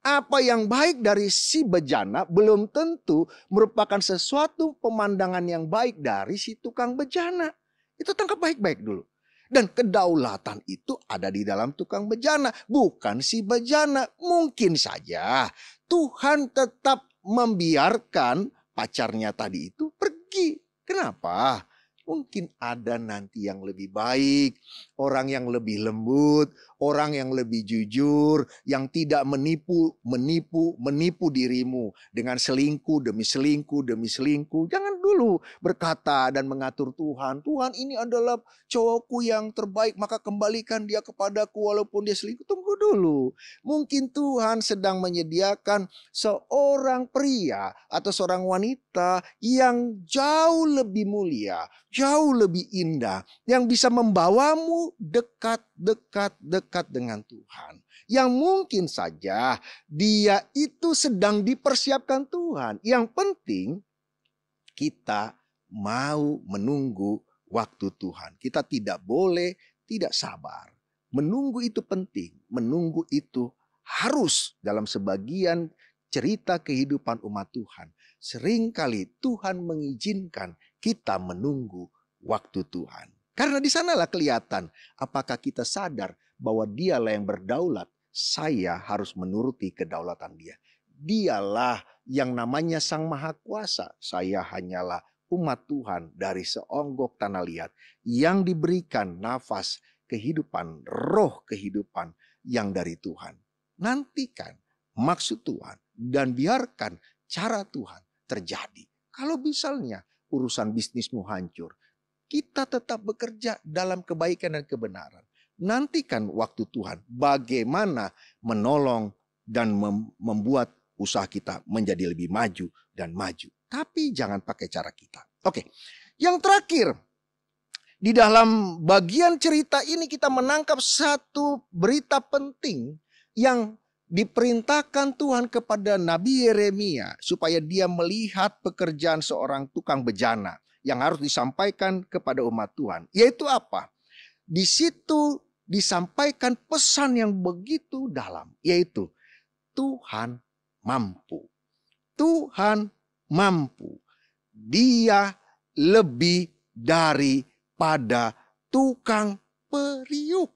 Apa yang baik dari si bejana belum tentu merupakan sesuatu pemandangan yang baik dari si tukang bejana. Itu tangkap baik-baik dulu. Dan kedaulatan itu ada di dalam tukang bejana, bukan si bejana. Mungkin saja Tuhan tetap membiarkan pacarnya tadi itu pergi. Kenapa? Mungkin ada nanti yang lebih baik, orang yang lebih lembut, orang yang lebih jujur, yang tidak menipu dirimu dengan selingkuh demi selingkuh demi selingkuh. Jangan dulu berkata dan mengatur Tuhan, Tuhan ini adalah cowokku yang terbaik, maka kembalikan dia kepadaku walaupun dia selingkuh. Tunggu dulu. Mungkin Tuhan sedang menyediakan seorang pria atau seorang wanita yang jauh lebih mulia, jauh lebih indah, yang bisa membawamu dekat dengan Tuhan. Yang mungkin saja dia itu sedang dipersiapkan Tuhan. Yang penting kita mau menunggu waktu Tuhan. Kita tidak boleh tidak sabar. Menunggu itu penting. Menunggu itu harus dalam sebagian cerita kehidupan umat Tuhan. Seringkali Tuhan mengizinkan kita menunggu waktu Tuhan. Karena di sanalah kelihatan apakah kita sadar bahwa dialah yang berdaulat. Saya harus menuruti kedaulatan dia. Dialah yang namanya Sang Maha Kuasa. Saya hanyalah umat Tuhan dari seonggok tanah liat yang diberikan nafas kehidupan, roh kehidupan yang dari Tuhan. Nantikan maksud Tuhan dan biarkan cara Tuhan terjadi. Kalau misalnya urusan bisnismu hancur, kita tetap bekerja dalam kebaikan dan kebenaran. Nantikan waktu Tuhan bagaimana menolong dan membuat usaha kita menjadi lebih maju dan maju. Tapi jangan pakai cara kita. Oke, yang terakhir. Di dalam bagian cerita ini kita menangkap satu berita penting yang diperintahkan Tuhan kepada Nabi Yeremia supaya dia melihat pekerjaan seorang tukang bejana yang harus disampaikan kepada umat Tuhan. Yaitu apa? Di situ disampaikan pesan yang begitu dalam, yaitu Tuhan mampu. Tuhan mampu. Dia lebih dari pada tukang periuk.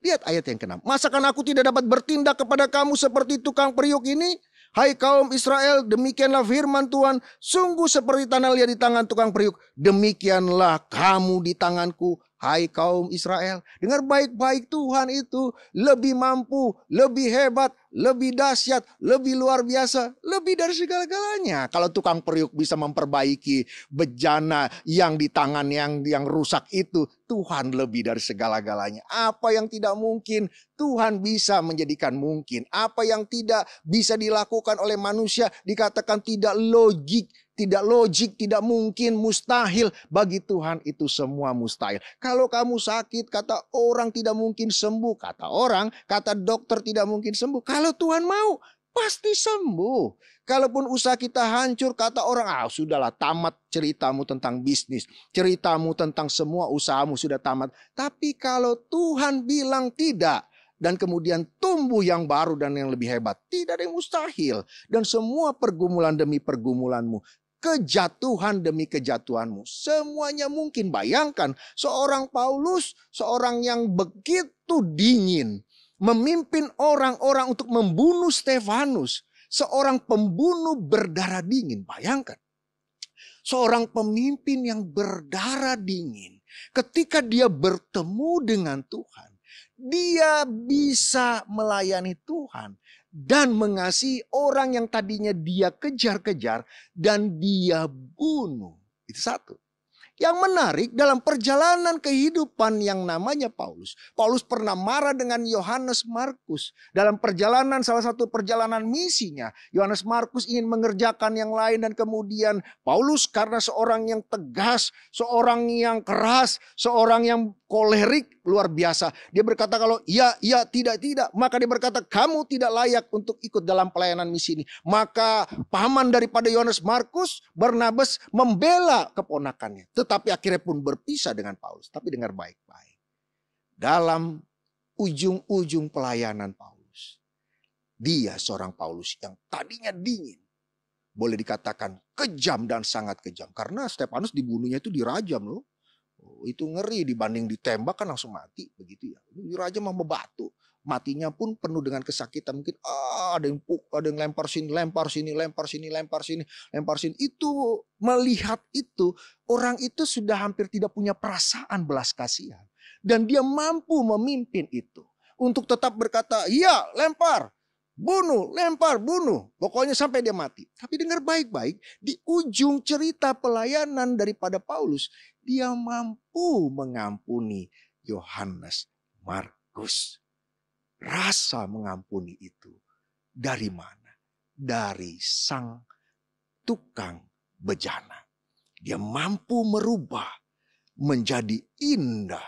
Lihat ayat yang ke-6. Masakan aku tidak dapat bertindak kepada kamu seperti tukang periuk ini? Hai kaum Israel, demikianlah firman Tuhan. Sungguh seperti tanah liat di tangan tukang periuk, demikianlah kamu di tanganku, hai kaum Israel. Dengar baik-baik, Tuhan itu lebih mampu, lebih hebat, lebih dahsyat, lebih luar biasa, lebih dari segala-galanya. Kalau tukang periuk bisa memperbaiki bejana yang di tangan yang rusak itu, Tuhan lebih dari segala-galanya. Apa yang tidak mungkin, Tuhan bisa menjadikan mungkin. Apa yang tidak bisa dilakukan oleh manusia, dikatakan tidak logik, tidak mungkin, mustahil. Bagi Tuhan itu semua mustahil. Kalau kamu sakit, kata orang tidak mungkin sembuh. Kata orang, kata dokter tidak mungkin sembuh. Kalau Tuhan mau, pasti sembuh. Kalaupun usaha kita hancur, kata orang, sudahlah tamat ceritamu tentang bisnis. Ceritamu tentang semua usahamu sudah tamat. Tapi kalau Tuhan bilang tidak, dan kemudian tumbuh yang baru dan yang lebih hebat, tidak ada yang mustahil. Dan semua pergumulan demi pergumulanmu, kejatuhan demi kejatuhanmu, semuanya mungkin. Bayangkan seorang Paulus, seorang yang begitu dingin, memimpin orang-orang untuk membunuh Stefanus, seorang pembunuh berdarah dingin. Bayangkan, seorang pemimpin yang berdarah dingin, ketika dia bertemu dengan Tuhan, dia bisa melayani Tuhan dan mengasihi orang yang tadinya dia kejar-kejar dan dia bunuh. Itu satu. Yang menarik dalam perjalanan kehidupan yang namanya Paulus. Paulus pernah marah dengan Yohanes Markus. Dalam perjalanan, salah satu perjalanan misinya, Yohanes Markus ingin mengerjakan yang lain. Dan kemudian Paulus karena seorang yang tegas, seorang yang keras, seorang yang kolerik luar biasa. Dia berkata kalau iya, tidak. Maka dia berkata kamu tidak layak untuk ikut dalam pelayanan misi ini. Maka paman daripada Yohanes Markus, Barnabas, membela keponakannya. Tetapi akhirnya pun berpisah dengan Paulus. Tapi dengar baik-baik. Dalam ujung-ujung pelayanan Paulus, dia seorang Paulus yang tadinya dingin. Boleh dikatakan kejam dan sangat kejam. Karena Stefanus dibunuhnya itu dirajam loh. itu ngeri dibanding ditembak kan langsung mati begitu ya. Ini raja mau bebatu. Matinya pun penuh dengan kesakitan. Mungkin ada yang lempar sini, lempar sini, lempar sini, lempar sini, lempar sini. Itu melihat itu, orang itu sudah hampir tidak punya perasaan belas kasihan. Dan dia mampu memimpin itu. Untuk tetap berkata, iya lempar, bunuh, lempar, bunuh. Pokoknya sampai dia mati. Tapi dengar baik-baik, di ujung cerita pelayanan daripada Paulus, dia mampu mengampuni Yohanes Markus. Rasa mengampuni itu dari mana? Dari sang tukang bejana. Dia mampu merubah menjadi indah.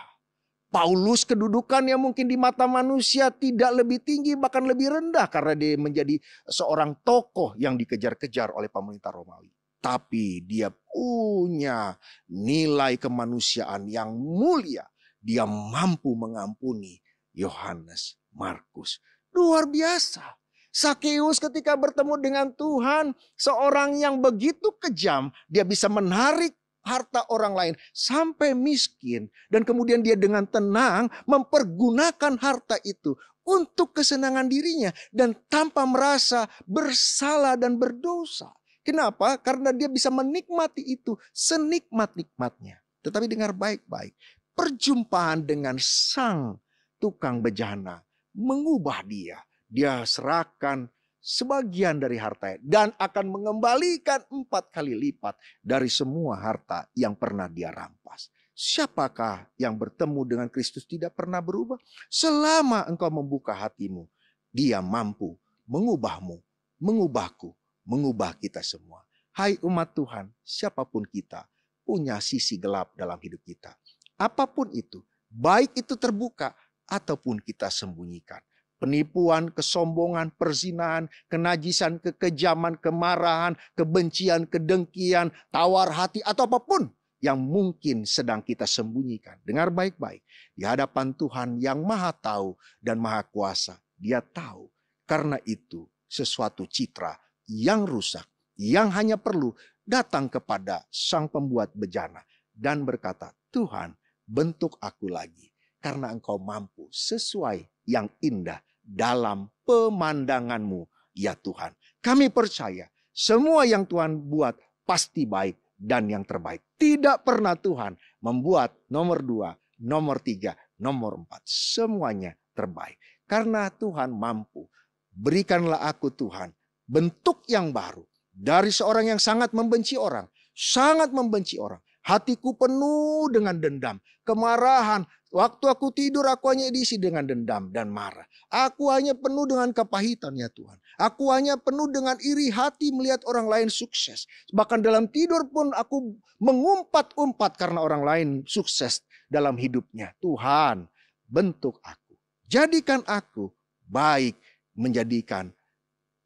Paulus kedudukannya mungkin di mata manusia tidak lebih tinggi, bahkan lebih rendah karena dia menjadi seorang tokoh yang dikejar-kejar oleh pemerintah Romawi. Tapi dia punya nilai kemanusiaan yang mulia. Dia mampu mengampuni Yohanes Markus. Luar biasa. Sakeus ketika bertemu dengan Tuhan, seorang yang begitu kejam, dia bisa menarik harta orang lain sampai miskin. Dan kemudian dia dengan tenang mempergunakan harta itu untuk kesenangan dirinya. Dan tanpa merasa bersalah dan berdosa. Kenapa? Karena dia bisa menikmati itu senikmat-nikmatnya. Tetapi dengar baik-baik. Perjumpaan dengan sang tukang bejana mengubah dia. Dia serahkan sebagian dari hartanya dan akan mengembalikan 4 kali lipat dari semua harta yang pernah dia rampas. Siapakah yang bertemu dengan Kristus tidak pernah berubah? Selama engkau membuka hatimu, dia mampu mengubahmu, mengubahku, mengubah kita semua. Hai umat Tuhan, siapapun kita punya sisi gelap dalam hidup kita. Apapun itu, baik itu terbuka ataupun kita sembunyikan. Penipuan, kesombongan, perzinahan, kenajisan, kekejaman, kemarahan, kebencian, kedengkian, tawar hati, atau apapun yang mungkin sedang kita sembunyikan. Dengar baik-baik. Di hadapan Tuhan yang maha tahu dan maha kuasa. Dia tahu. Karena itu sesuatu citra yang rusak, yang hanya perlu datang kepada sang pembuat bejana. Dan berkata, Tuhan bentuk aku lagi. Karena engkau mampu sesuai yang indah dalam pemandanganmu ya Tuhan. Kami percaya semua yang Tuhan buat pasti baik dan yang terbaik. Tidak pernah Tuhan membuat nomor 2, nomor 3, nomor 4. Semuanya terbaik. Karena Tuhan mampu. Berikanlah aku Tuhan bentuk yang baru. Dari seorang yang sangat membenci orang. Sangat membenci orang. Hatiku penuh dengan dendam, kemarahan. Waktu aku tidur aku hanya diisi dengan dendam dan marah. Aku hanya penuh dengan kepahitan ya Tuhan. Aku hanya penuh dengan iri hati melihat orang lain sukses. Bahkan dalam tidur pun aku mengumpat-umpat karena orang lain sukses dalam hidupnya. Tuhan, bentuk aku. Jadikan aku baik, menjadikan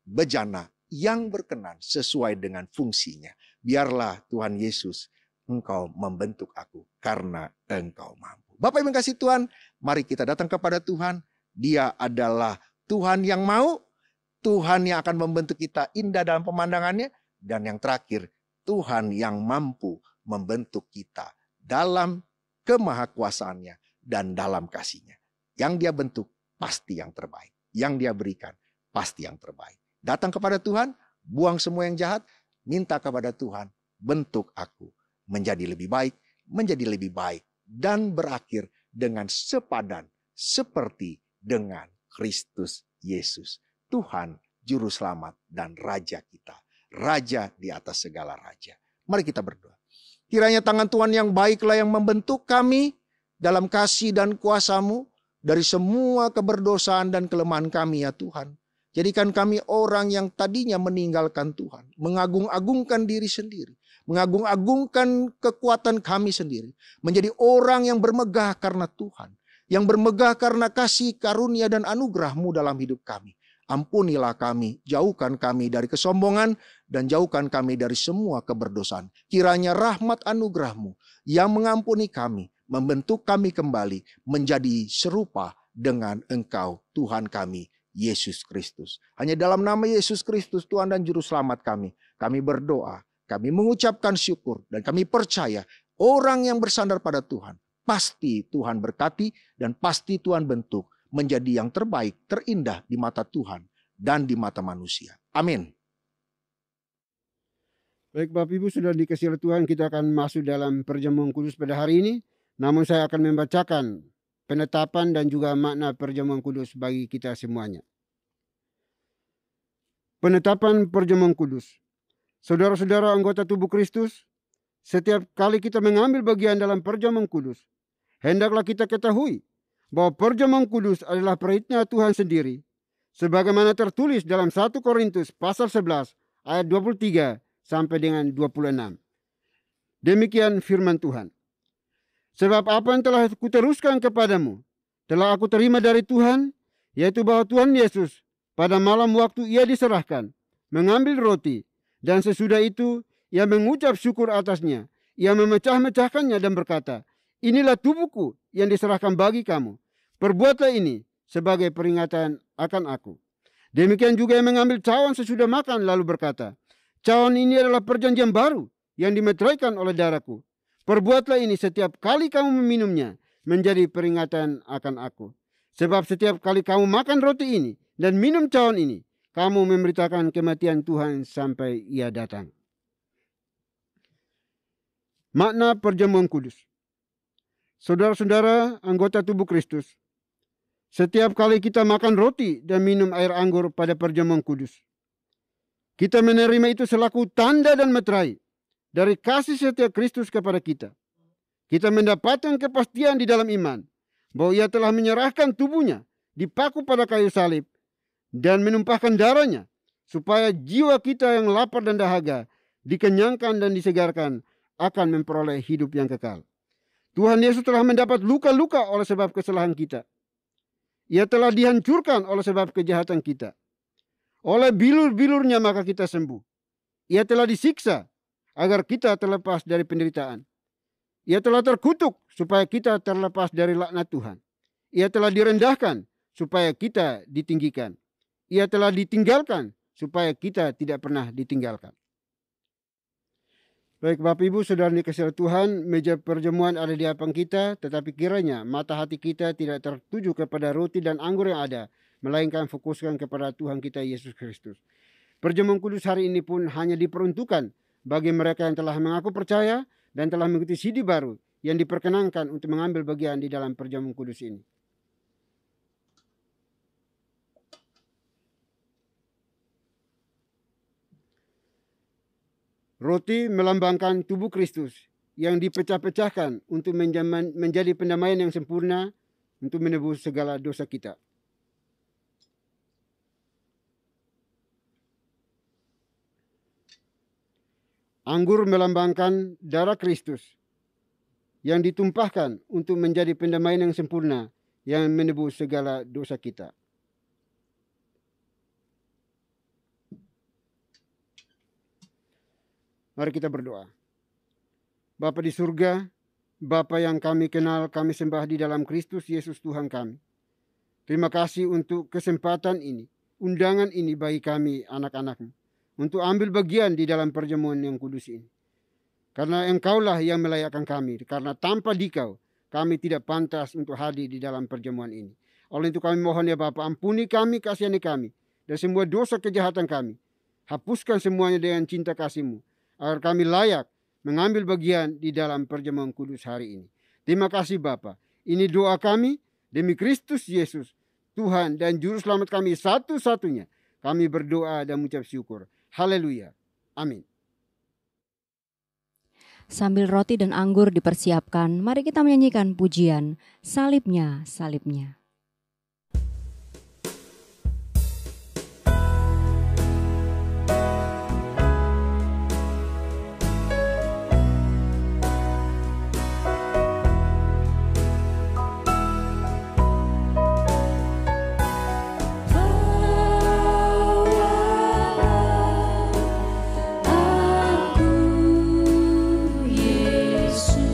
bejana yang berkenan sesuai dengan fungsinya. Biarlah Tuhan Yesus, Engkau membentuk aku karena Engkau mampu. Bapak Ibu yang kasih Tuhan, mari kita datang kepada Tuhan. Dia adalah Tuhan yang mau, Tuhan yang akan membentuk kita indah dalam pemandangannya. Dan yang terakhir, Tuhan yang mampu membentuk kita dalam kemahakuasaannya dan dalam kasihnya. Yang dia bentuk pasti yang terbaik. Yang dia berikan pasti yang terbaik. Datang kepada Tuhan, buang semua yang jahat, minta kepada Tuhan, bentuk aku menjadi lebih baik, dan berakhir dengan sepadan seperti dengan Kristus Yesus. Tuhan, Juru Selamat dan Raja kita. Raja di atas segala raja. Mari kita berdoa. Kiranya tangan Tuhan yang baiklah yang membentuk kami dalam kasih dan kuasa-Mu dari semua keberdosaan dan kelemahan kami ya Tuhan. Jadikan kami orang yang tadinya meninggalkan Tuhan, mengagung-agungkan diri sendiri, mengagung-agungkan kekuatan kami sendiri, menjadi orang yang bermegah karena Tuhan, yang bermegah karena kasih, karunia, dan anugerah-Mu dalam hidup kami. Ampunilah kami, jauhkan kami dari kesombongan, dan jauhkan kami dari semua keberdosaan. Kiranya rahmat anugerah-Mu yang mengampuni kami, membentuk kami kembali menjadi serupa dengan Engkau, Tuhan kami, Yesus Kristus. Hanya dalam nama Yesus Kristus, Tuhan dan Juru Selamat kami berdoa, kami mengucapkan syukur, dan kami percaya Orang yang bersandar pada Tuhan, pasti Tuhan berkati dan pasti Tuhan bentuk menjadi yang terbaik, terindah di mata Tuhan dan di mata manusia. Amin. Baik Bapak Ibu, sudah dikasih oleh Tuhan, kita akan masuk dalam perjamuan kudus pada hari ini. Namun saya akan membacakan penetapan dan juga makna perjamuan kudus bagi kita semuanya. Penetapan perjamuan kudus. Saudara-saudara anggota tubuh Kristus, setiap kali kita mengambil bagian dalam perjamuan kudus, hendaklah kita ketahui bahwa perjamuan kudus adalah perintah Tuhan sendiri, sebagaimana tertulis dalam 1 Korintus pasal 11 ayat 23 sampai dengan 26. Demikian firman Tuhan. Sebab apa yang telah kuteruskan kepadamu, telah aku terima dari Tuhan, yaitu bahwa Tuhan Yesus pada malam waktu ia diserahkan, mengambil roti, dan sesudah itu ia mengucap syukur atasnya. Ia memecah-mecahkannya dan berkata, inilah tubuhku yang diserahkan bagi kamu. Perbuatlah ini sebagai peringatan akan aku. Demikian juga ia mengambil cawan sesudah makan lalu berkata, cawan ini adalah perjanjian baru yang dimeteraikan oleh darahku. Perbuatlah ini setiap kali kamu meminumnya menjadi peringatan akan aku. Sebab setiap kali kamu makan roti ini dan minum cawan ini, kamu memberitakan kematian Tuhan sampai ia datang. Makna perjamuan kudus. Saudara-saudara anggota tubuh Kristus, setiap kali kita makan roti dan minum air anggur pada perjamuan kudus, kita menerima itu selaku tanda dan meterai dari kasih setia Kristus kepada kita. Kita mendapatkan kepastian di dalam iman bahwa ia telah menyerahkan tubuhnya dipaku pada kayu salib dan menumpahkan darahnya supaya jiwa kita yang lapar dan dahaga dikenyangkan dan disegarkan akan memperoleh hidup yang kekal. Tuhan Yesus telah mendapat luka-luka oleh sebab kesalahan kita. Ia telah dihancurkan oleh sebab kejahatan kita. Oleh bilur-bilurnya maka kita sembuh. Ia telah disiksa agar kita terlepas dari penderitaan. Ia telah terkutuk supaya kita terlepas dari laknat Tuhan. Ia telah direndahkan supaya kita ditinggikan. Ia telah ditinggalkan supaya kita tidak pernah ditinggalkan. Baik Bapak Ibu, saudara dikasihi Tuhan, meja perjamuan ada di hadapan kita, tetapi kiranya mata hati kita tidak tertuju kepada roti dan anggur yang ada, melainkan fokuskan kepada Tuhan kita Yesus Kristus. Perjamuan kudus hari ini pun hanya diperuntukkan bagi mereka yang telah mengaku percaya dan telah mengikuti CD baru yang diperkenankan untuk mengambil bagian di dalam perjamuan kudus ini. Roti melambangkan tubuh Kristus yang dipecah-pecahkan untuk menjadi pendamaian yang sempurna untuk menebus segala dosa kita. Anggur melambangkan darah Kristus yang ditumpahkan untuk menjadi pendamaian yang sempurna yang menebus segala dosa kita. Mari kita berdoa. Bapa di surga, Bapa yang kami kenal, kami sembah di dalam Kristus Yesus Tuhan kami. Terima kasih untuk kesempatan ini, undangan ini bagi kami anak-anak-Mu, untuk ambil bagian di dalam perjamuan yang kudus ini. Karena Engkaulah yang melayakkan kami, karena tanpa Dikau kami tidak pantas untuk hadir di dalam perjamuan ini. Oleh itu kami mohon ya Bapa, ampuni kami, kasihani kami, dan semua dosa kejahatan kami. Hapuskan semuanya dengan cinta kasih-Mu, agar kami layak mengambil bagian di dalam perjamuan kudus hari ini. Terima kasih Bapa. Ini doa kami demi Kristus Yesus, Tuhan dan Juru Selamat kami satu-satunya. Kami berdoa dan mengucap syukur. Haleluya. Amin. Sambil roti dan anggur dipersiapkan, mari kita menyanyikan pujian Salibnya, Salibnya. Yesus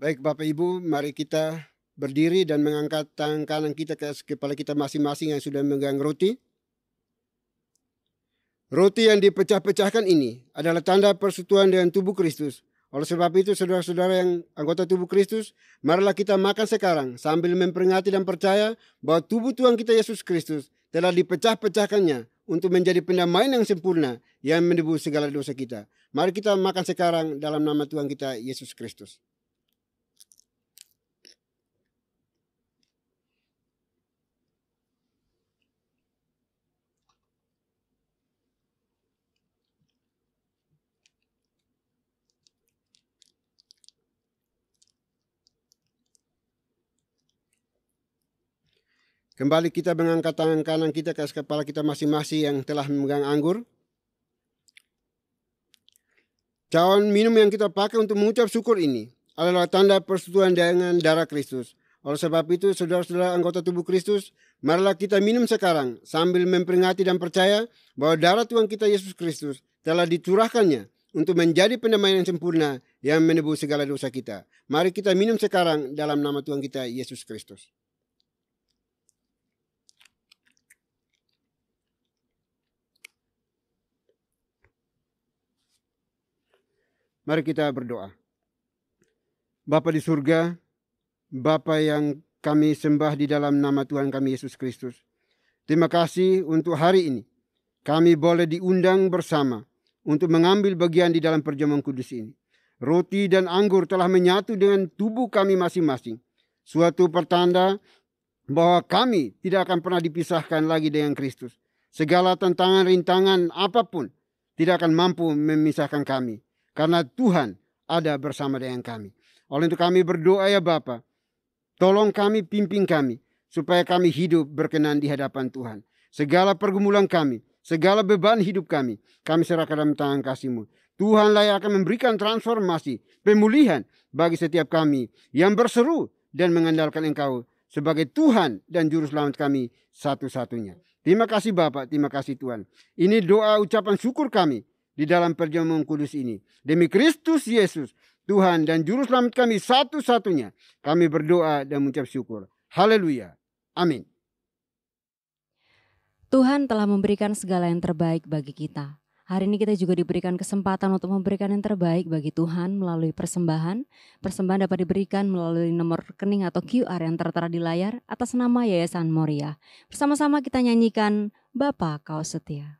Baik Bapak Ibu, mari kita berdiri dan mengangkat tangan kanan kita ke kepala kita masing-masing yang sudah memegang roti. Roti yang dipecah-pecahkan ini adalah tanda persekutuan dengan tubuh Kristus. Oleh sebab itu, saudara-saudara yang anggota tubuh Kristus, marilah kita makan sekarang sambil memperingati dan percaya bahwa tubuh Tuhan kita Yesus Kristus telah dipecah-pecahkannya untuk menjadi pendamaian yang sempurna yang menebus segala dosa kita. Mari kita makan sekarang dalam nama Tuhan kita Yesus Kristus. Kembali kita mengangkat tangan kanan kita ke kepala kita masing-masing yang telah memegang anggur. Cawan minum yang kita pakai untuk mengucap syukur ini adalah tanda persekutuan dengan darah Kristus. Oleh sebab itu, saudara-saudara anggota tubuh Kristus, marilah kita minum sekarang sambil memperingati dan percaya bahwa darah Tuhan kita Yesus Kristus telah dicurahkannya untuk menjadi pendamaian yang sempurna yang menebus segala dosa kita. Mari kita minum sekarang dalam nama Tuhan kita Yesus Kristus. Mari kita berdoa. Bapa di surga, Bapa yang kami sembah di dalam nama Tuhan kami Yesus Kristus. Terima kasih untuk hari ini. Kami boleh diundang bersama untuk mengambil bagian di dalam perjamuan kudus ini. Roti dan anggur telah menyatu dengan tubuh kami masing-masing. Suatu pertanda bahwa kami tidak akan pernah dipisahkan lagi dengan Kristus. Segala tantangan, rintangan apapun tidak akan mampu memisahkan kami. Karena Tuhan ada bersama dengan kami. Oleh itu kami berdoa ya Bapa, tolong kami, pimpin kami, supaya kami hidup berkenan di hadapan Tuhan. Segala pergumulan kami, segala beban hidup kami serahkan dalam tangan kasih-Mu. Tuhanlah yang akan memberikan transformasi, pemulihan bagi setiap kami yang berseru dan mengandalkan Engkau sebagai Tuhan dan Juru Selamat kami satu-satunya. Terima kasih Bapa, terima kasih Tuhan. Ini doa ucapan syukur kami di dalam perjamuan kudus ini. Demi Kristus Yesus, Tuhan dan Juru Selamat kami satu-satunya, kami berdoa dan mengucap syukur. Haleluya. Amin. Tuhan telah memberikan segala yang terbaik bagi kita. Hari ini kita juga diberikan kesempatan untuk memberikan yang terbaik bagi Tuhan melalui persembahan. Persembahan dapat diberikan melalui nomor rekening atau QR yang tertera di layar atas nama Yayasan Moria. Bersama-sama kita nyanyikan Bapa Kau Setia.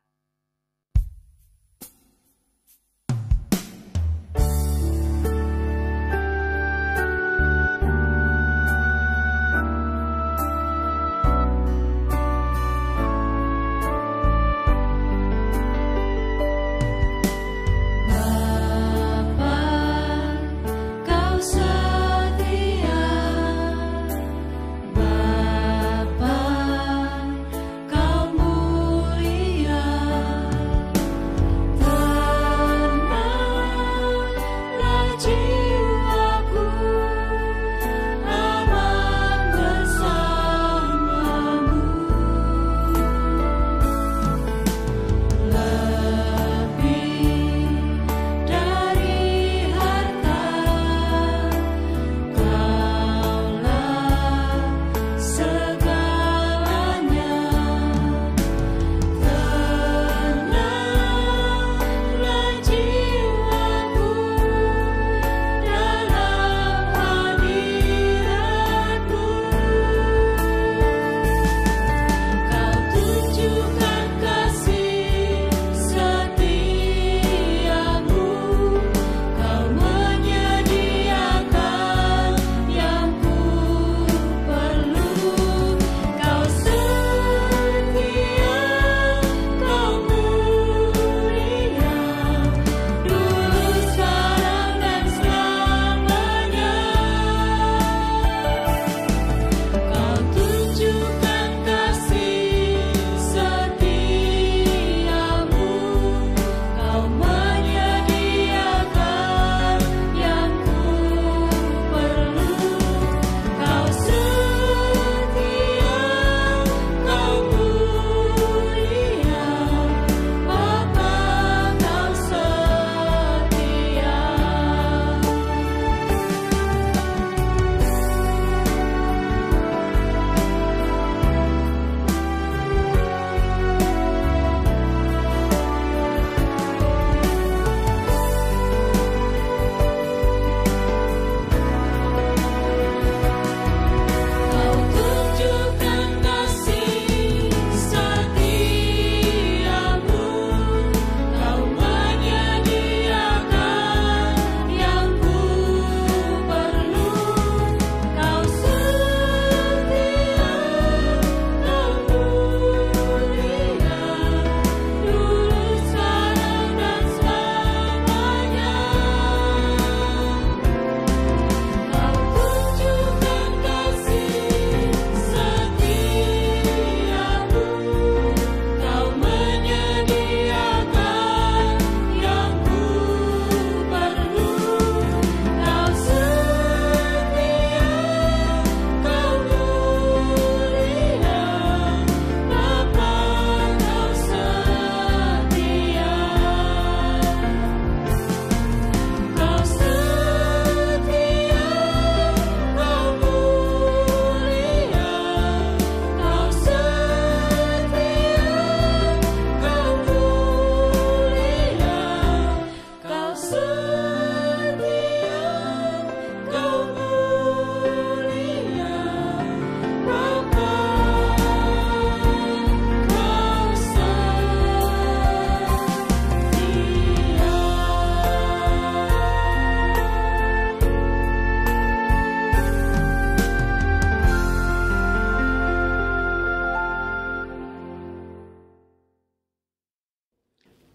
Kau mulia.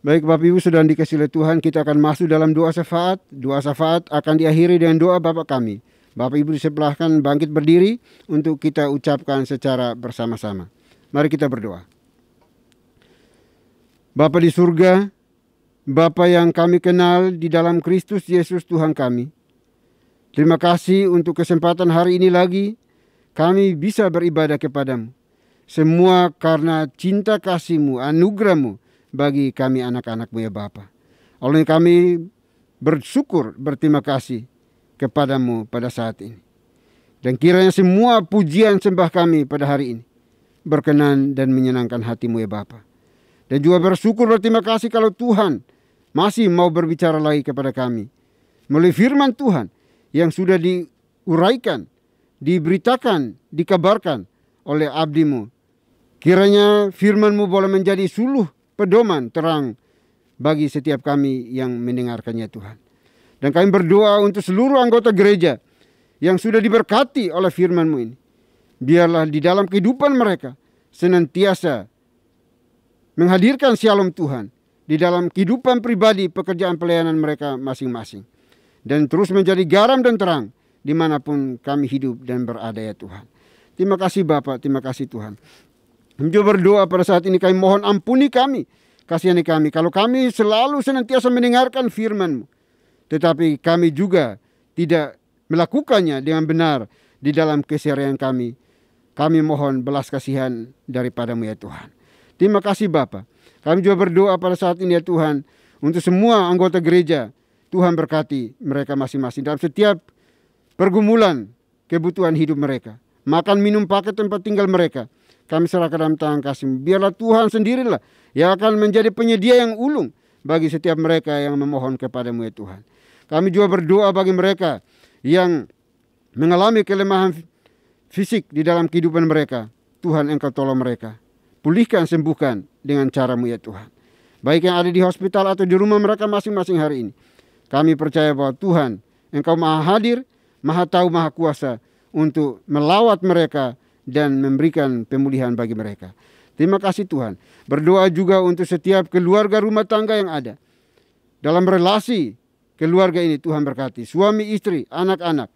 Baik Bapak Ibu sudah dikasih oleh Tuhan, kita akan masuk dalam doa syafaat. Doa syafaat akan diakhiri dengan doa Bapa kami. Bapak Ibu diseberangkan bangkit berdiri untuk kita ucapkan secara bersama-sama. Mari kita berdoa. Bapa di surga, Bapa yang kami kenal di dalam Kristus Yesus Tuhan kami. Terima kasih untuk kesempatan hari ini lagi kami bisa beribadah kepadamu. Semua karena cinta kasih-Mu, anugerah-Mu bagi kami anak-anak-Mu ya Bapa. Oleh kami bersyukur, berterima kasih kepadamu pada saat ini. Dan kiranya semua pujian sembah kami pada hari ini berkenan dan menyenangkan hati-Mu ya Bapa. Dan juga bersyukur, berterima kasih kalau Tuhan masih mau berbicara lagi kepada kami melalui firman Tuhan yang sudah diuraikan, diberitakan, dikabarkan oleh abdi-Mu. Kiranya firman-Mu boleh menjadi suluh pedoman terang bagi setiap kami yang mendengarkannya Tuhan. Dan kami berdoa untuk seluruh anggota gereja yang sudah diberkati oleh firman-Mu ini. Biarlah di dalam kehidupan mereka senantiasa menghadirkan shalom Tuhan di dalam kehidupan pribadi, pekerjaan pelayanan mereka masing-masing. Dan terus menjadi garam dan terang dimanapun kami hidup dan berada ya Tuhan. Terima kasih Bapa, terima kasih Tuhan. Kami juga berdoa pada saat ini, kami mohon ampuni kami, kasihani kami, kalau kami selalu senantiasa mendengarkan firman-Mu, tetapi kami juga tidak melakukannya dengan benar di dalam keseharian kami. Kami mohon belas kasihan daripada-Mu ya Tuhan. Terima kasih Bapa. Kami juga berdoa pada saat ini ya Tuhan, untuk semua anggota gereja. Tuhan berkati mereka masing-masing dalam setiap pergumulan kebutuhan hidup mereka. Makan, minum, pakai, tempat tinggal mereka. Kami serahkan dalam tangan kasih-Mu. Biarlah Tuhan sendirilah yang akan menjadi penyedia yang ulung bagi setiap mereka yang memohon kepada-Mu ya Tuhan. Kami juga berdoa bagi mereka yang mengalami kelemahan fisik di dalam kehidupan mereka. Tuhan, Engkau tolong mereka. Pulihkan, sembuhkan dengan cara-Mu ya Tuhan. Baik yang ada di hospital atau di rumah mereka masing-masing hari ini. Kami percaya bahwa Tuhan, Engkau maha hadir, maha tahu, maha kuasa untuk melawat mereka dan memberikan pemulihan bagi mereka. Terima kasih Tuhan. Berdoa juga untuk setiap keluarga rumah tangga yang ada. Dalam relasi keluarga ini Tuhan berkati. Suami, istri, anak-anak.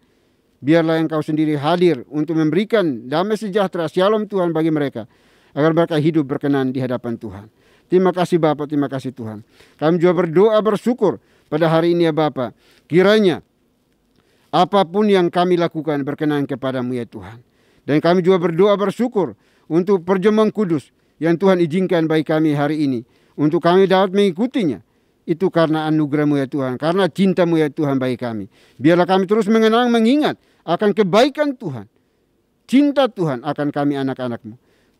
Biarlah Engkau sendiri hadir untuk memberikan damai sejahtera, shalom Tuhan bagi mereka. Agar mereka hidup berkenan di hadapan Tuhan. Terima kasih Bapa, terima kasih Tuhan. Kami juga berdoa bersyukur pada hari ini ya Bapa. Kiranya apapun yang kami lakukan berkenan kepada-Mu ya Tuhan. Dan kami juga berdoa bersyukur untuk perjamuan kudus yang Tuhan izinkan bagi kami hari ini. Untuk kami dapat mengikutinya. Itu karena anugerah-Mu ya Tuhan. Karena cinta-Mu ya Tuhan bagi kami. Biarlah kami terus mengenang, mengingat akan kebaikan Tuhan. Cinta Tuhan akan kami anak-anak-Mu.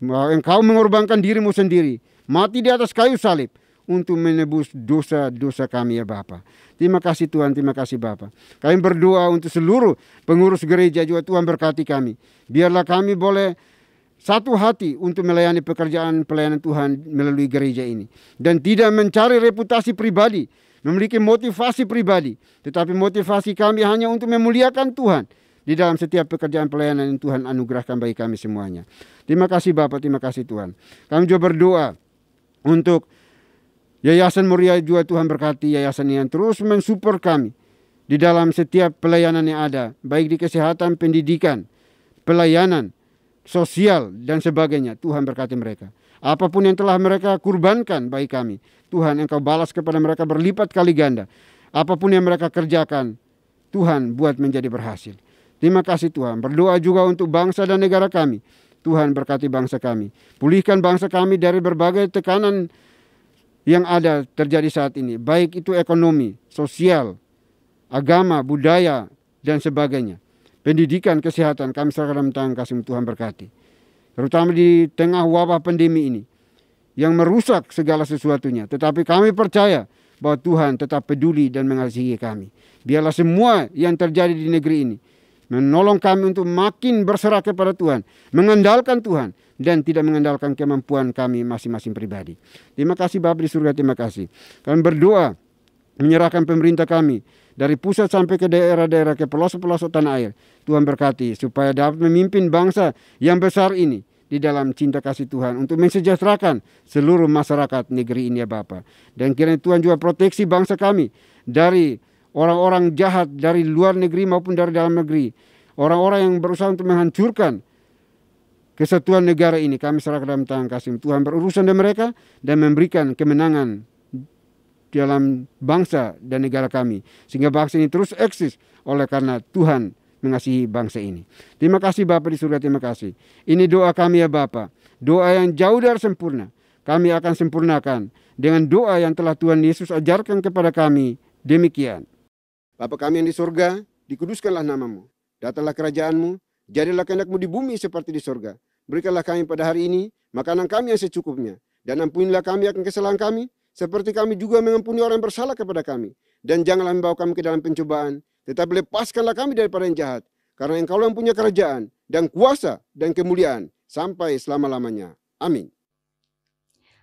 Bahwa Engkau mengorbankan diri-Mu sendiri. Mati di atas kayu salib. Untuk menebus dosa-dosa kami ya Bapa. Terima kasih Tuhan, terima kasih Bapa. Kami berdoa untuk seluruh pengurus gereja juga Tuhan berkati kami. Biarlah kami boleh satu hati untuk melayani pekerjaan pelayanan Tuhan melalui gereja ini. Dan tidak mencari reputasi pribadi, memiliki motivasi pribadi. Tetapi motivasi kami hanya untuk memuliakan Tuhan di dalam setiap pekerjaan pelayanan yang Tuhan anugerahkan bagi kami semuanya. Terima kasih Bapa, terima kasih Tuhan. Kami juga berdoa untuk Yayasan Moria juga Tuhan berkati yayasan yang terus mensupport kami di dalam setiap pelayanan yang ada, baik di kesehatan, pendidikan, pelayanan, sosial dan sebagainya. Tuhan berkati mereka. Apapun yang telah mereka kurbankan bagi kami, Tuhan Engkau balas kepada mereka berlipat kali ganda. Apapun yang mereka kerjakan, Tuhan buat menjadi berhasil. Terima kasih Tuhan. Berdoa juga untuk bangsa dan negara kami. Tuhan berkati bangsa kami. Pulihkan bangsa kami dari berbagai tekanan yang ada terjadi saat ini, baik itu ekonomi, sosial, agama, budaya, dan sebagainya. Pendidikan, kesehatan, kami serahkan dalam tangan kasih-Mu Tuhan berkati. Terutama di tengah wabah pandemi ini, yang merusak segala sesuatunya. Tetapi kami percaya bahwa Tuhan tetap peduli dan mengasihi kami. Biarlah semua yang terjadi di negeri ini, menolong kami untuk makin berserah kepada Tuhan, mengandalkan Tuhan, dan tidak mengandalkan kemampuan kami masing-masing pribadi. Terima kasih Bapa di surga, terima kasih. Kami berdoa menyerahkan pemerintah kami dari pusat sampai ke daerah-daerah, ke pelosok-pelosok tanah air. Tuhan berkati supaya dapat memimpin bangsa yang besar ini di dalam cinta kasih Tuhan untuk mensejahterakan seluruh masyarakat negeri ini ya Bapa. Dan kiranya Tuhan juga proteksi bangsa kami dari orang-orang jahat dari luar negeri maupun dari dalam negeri. Orang-orang yang berusaha untuk menghancurkan kesatuan negara ini, kami serahkan dalam tangan kasih Tuhan, berurusan dengan mereka dan memberikan kemenangan dalam bangsa dan negara kami, sehingga bangsa ini terus eksis oleh karena Tuhan mengasihi bangsa ini. Terima kasih Bapa di surga, terima kasih. Ini doa kami ya Bapa, doa yang jauh dari sempurna. Kami akan sempurnakan dengan doa yang telah Tuhan Yesus ajarkan kepada kami. Demikian. Bapa kami yang di surga, dikuduskanlah namamu. Datanglah kerajaanmu, jadilah kehendak-Mu di bumi seperti di surga. Berikanlah kami pada hari ini makanan kami yang secukupnya, dan ampunilah kami akan kesalahan kami, seperti kami juga mengampuni orang yang bersalah kepada kami. Dan janganlah membawa kami ke dalam pencobaan, tetapi lepaskanlah kami daripada yang jahat. Karena Engkau yang punya kerajaan, dan kuasa, dan kemuliaan, sampai selama-lamanya. Amin.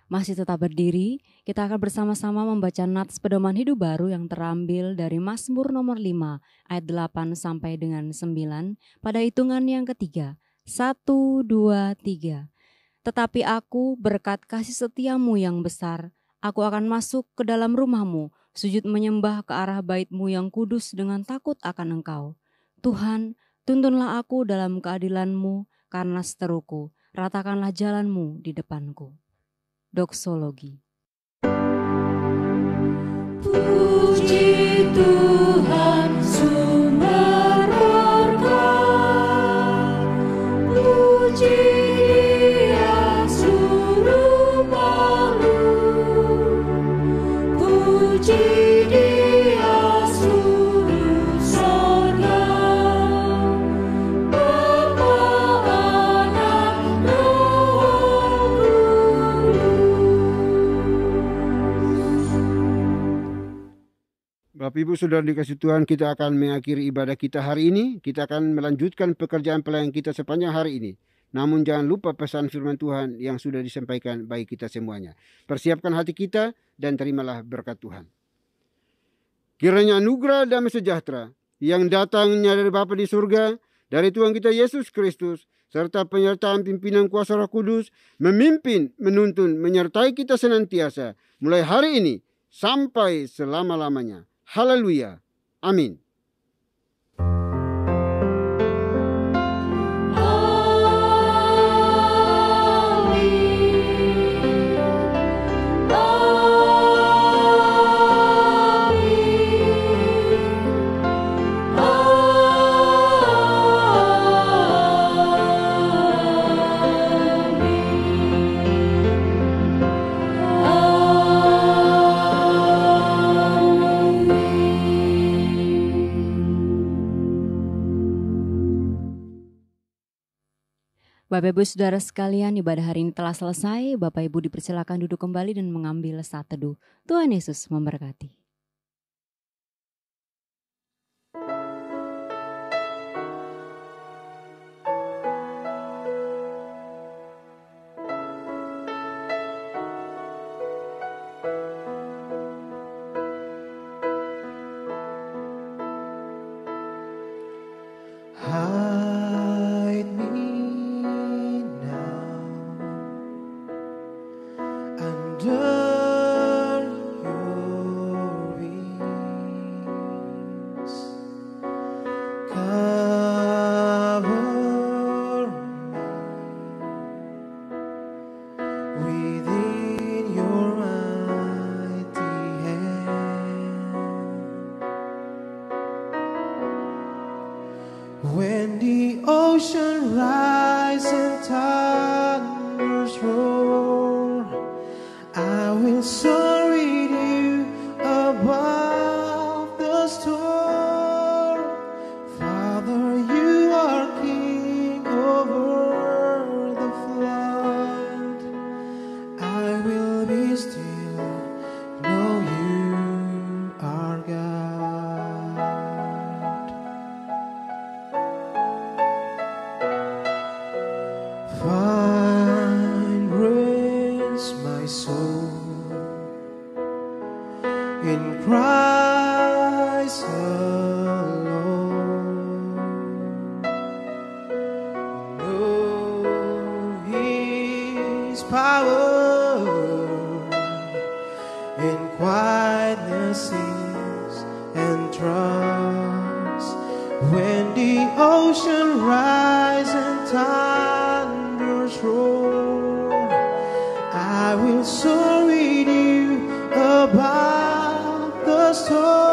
Masih tetap berdiri, kita akan bersama-sama membaca nats pedoman hidup baru yang terambil dari Mazmur nomor 5, ayat 8 sampai dengan 9, pada hitungan yang ketiga. 1, 2, 3. Tetapi aku berkat kasih setiamu yang besar, aku akan masuk ke dalam rumahmu, sujud menyembah ke arah bait-Mu yang kudus dengan takut akan Engkau. Tuhan, tuntunlah aku dalam keadilan-Mu, karena seteruku, ratakanlah jalan-Mu di depanku. Doksologi. Puji Tuhan sumber berkah, puji Dia seluruh makhluk, puji Dia seluruh sorga, Bapa, Anak, Roh Bapak Ibu Saudara dikasih Tuhan, kita akan mengakhiri ibadah kita hari ini. Kita akan melanjutkan pekerjaan pelayan kita sepanjang hari ini. Namun jangan lupa pesan firman Tuhan yang sudah disampaikan bagi kita semuanya. Persiapkan hati kita dan terimalah berkat Tuhan. Kiranya anugerah damai sejahtera yang datangnya dari Bapa di surga, dari Tuhan kita Yesus Kristus, serta penyertaan pimpinan kuasa Roh Kudus, memimpin, menuntun, menyertai kita senantiasa, mulai hari ini sampai selama-lamanya. Haleluya. Amin. Bapak Ibu Saudara sekalian, ibadah hari ini telah selesai. Bapak Ibu dipersilakan duduk kembali dan mengambil saat teduh. Tuhan Yesus memberkati. Hide me now under your wings. Cover me within your mighty hand. When the ocean rise and thunders roar, I will soar with you above the storm. Father, you are king over the flood. I will be still, know you are God. Find rest, my soul, in Christ alone. Know He in quietness and trust. When the ocean rise and thunders roar, I will soar with you above the storm.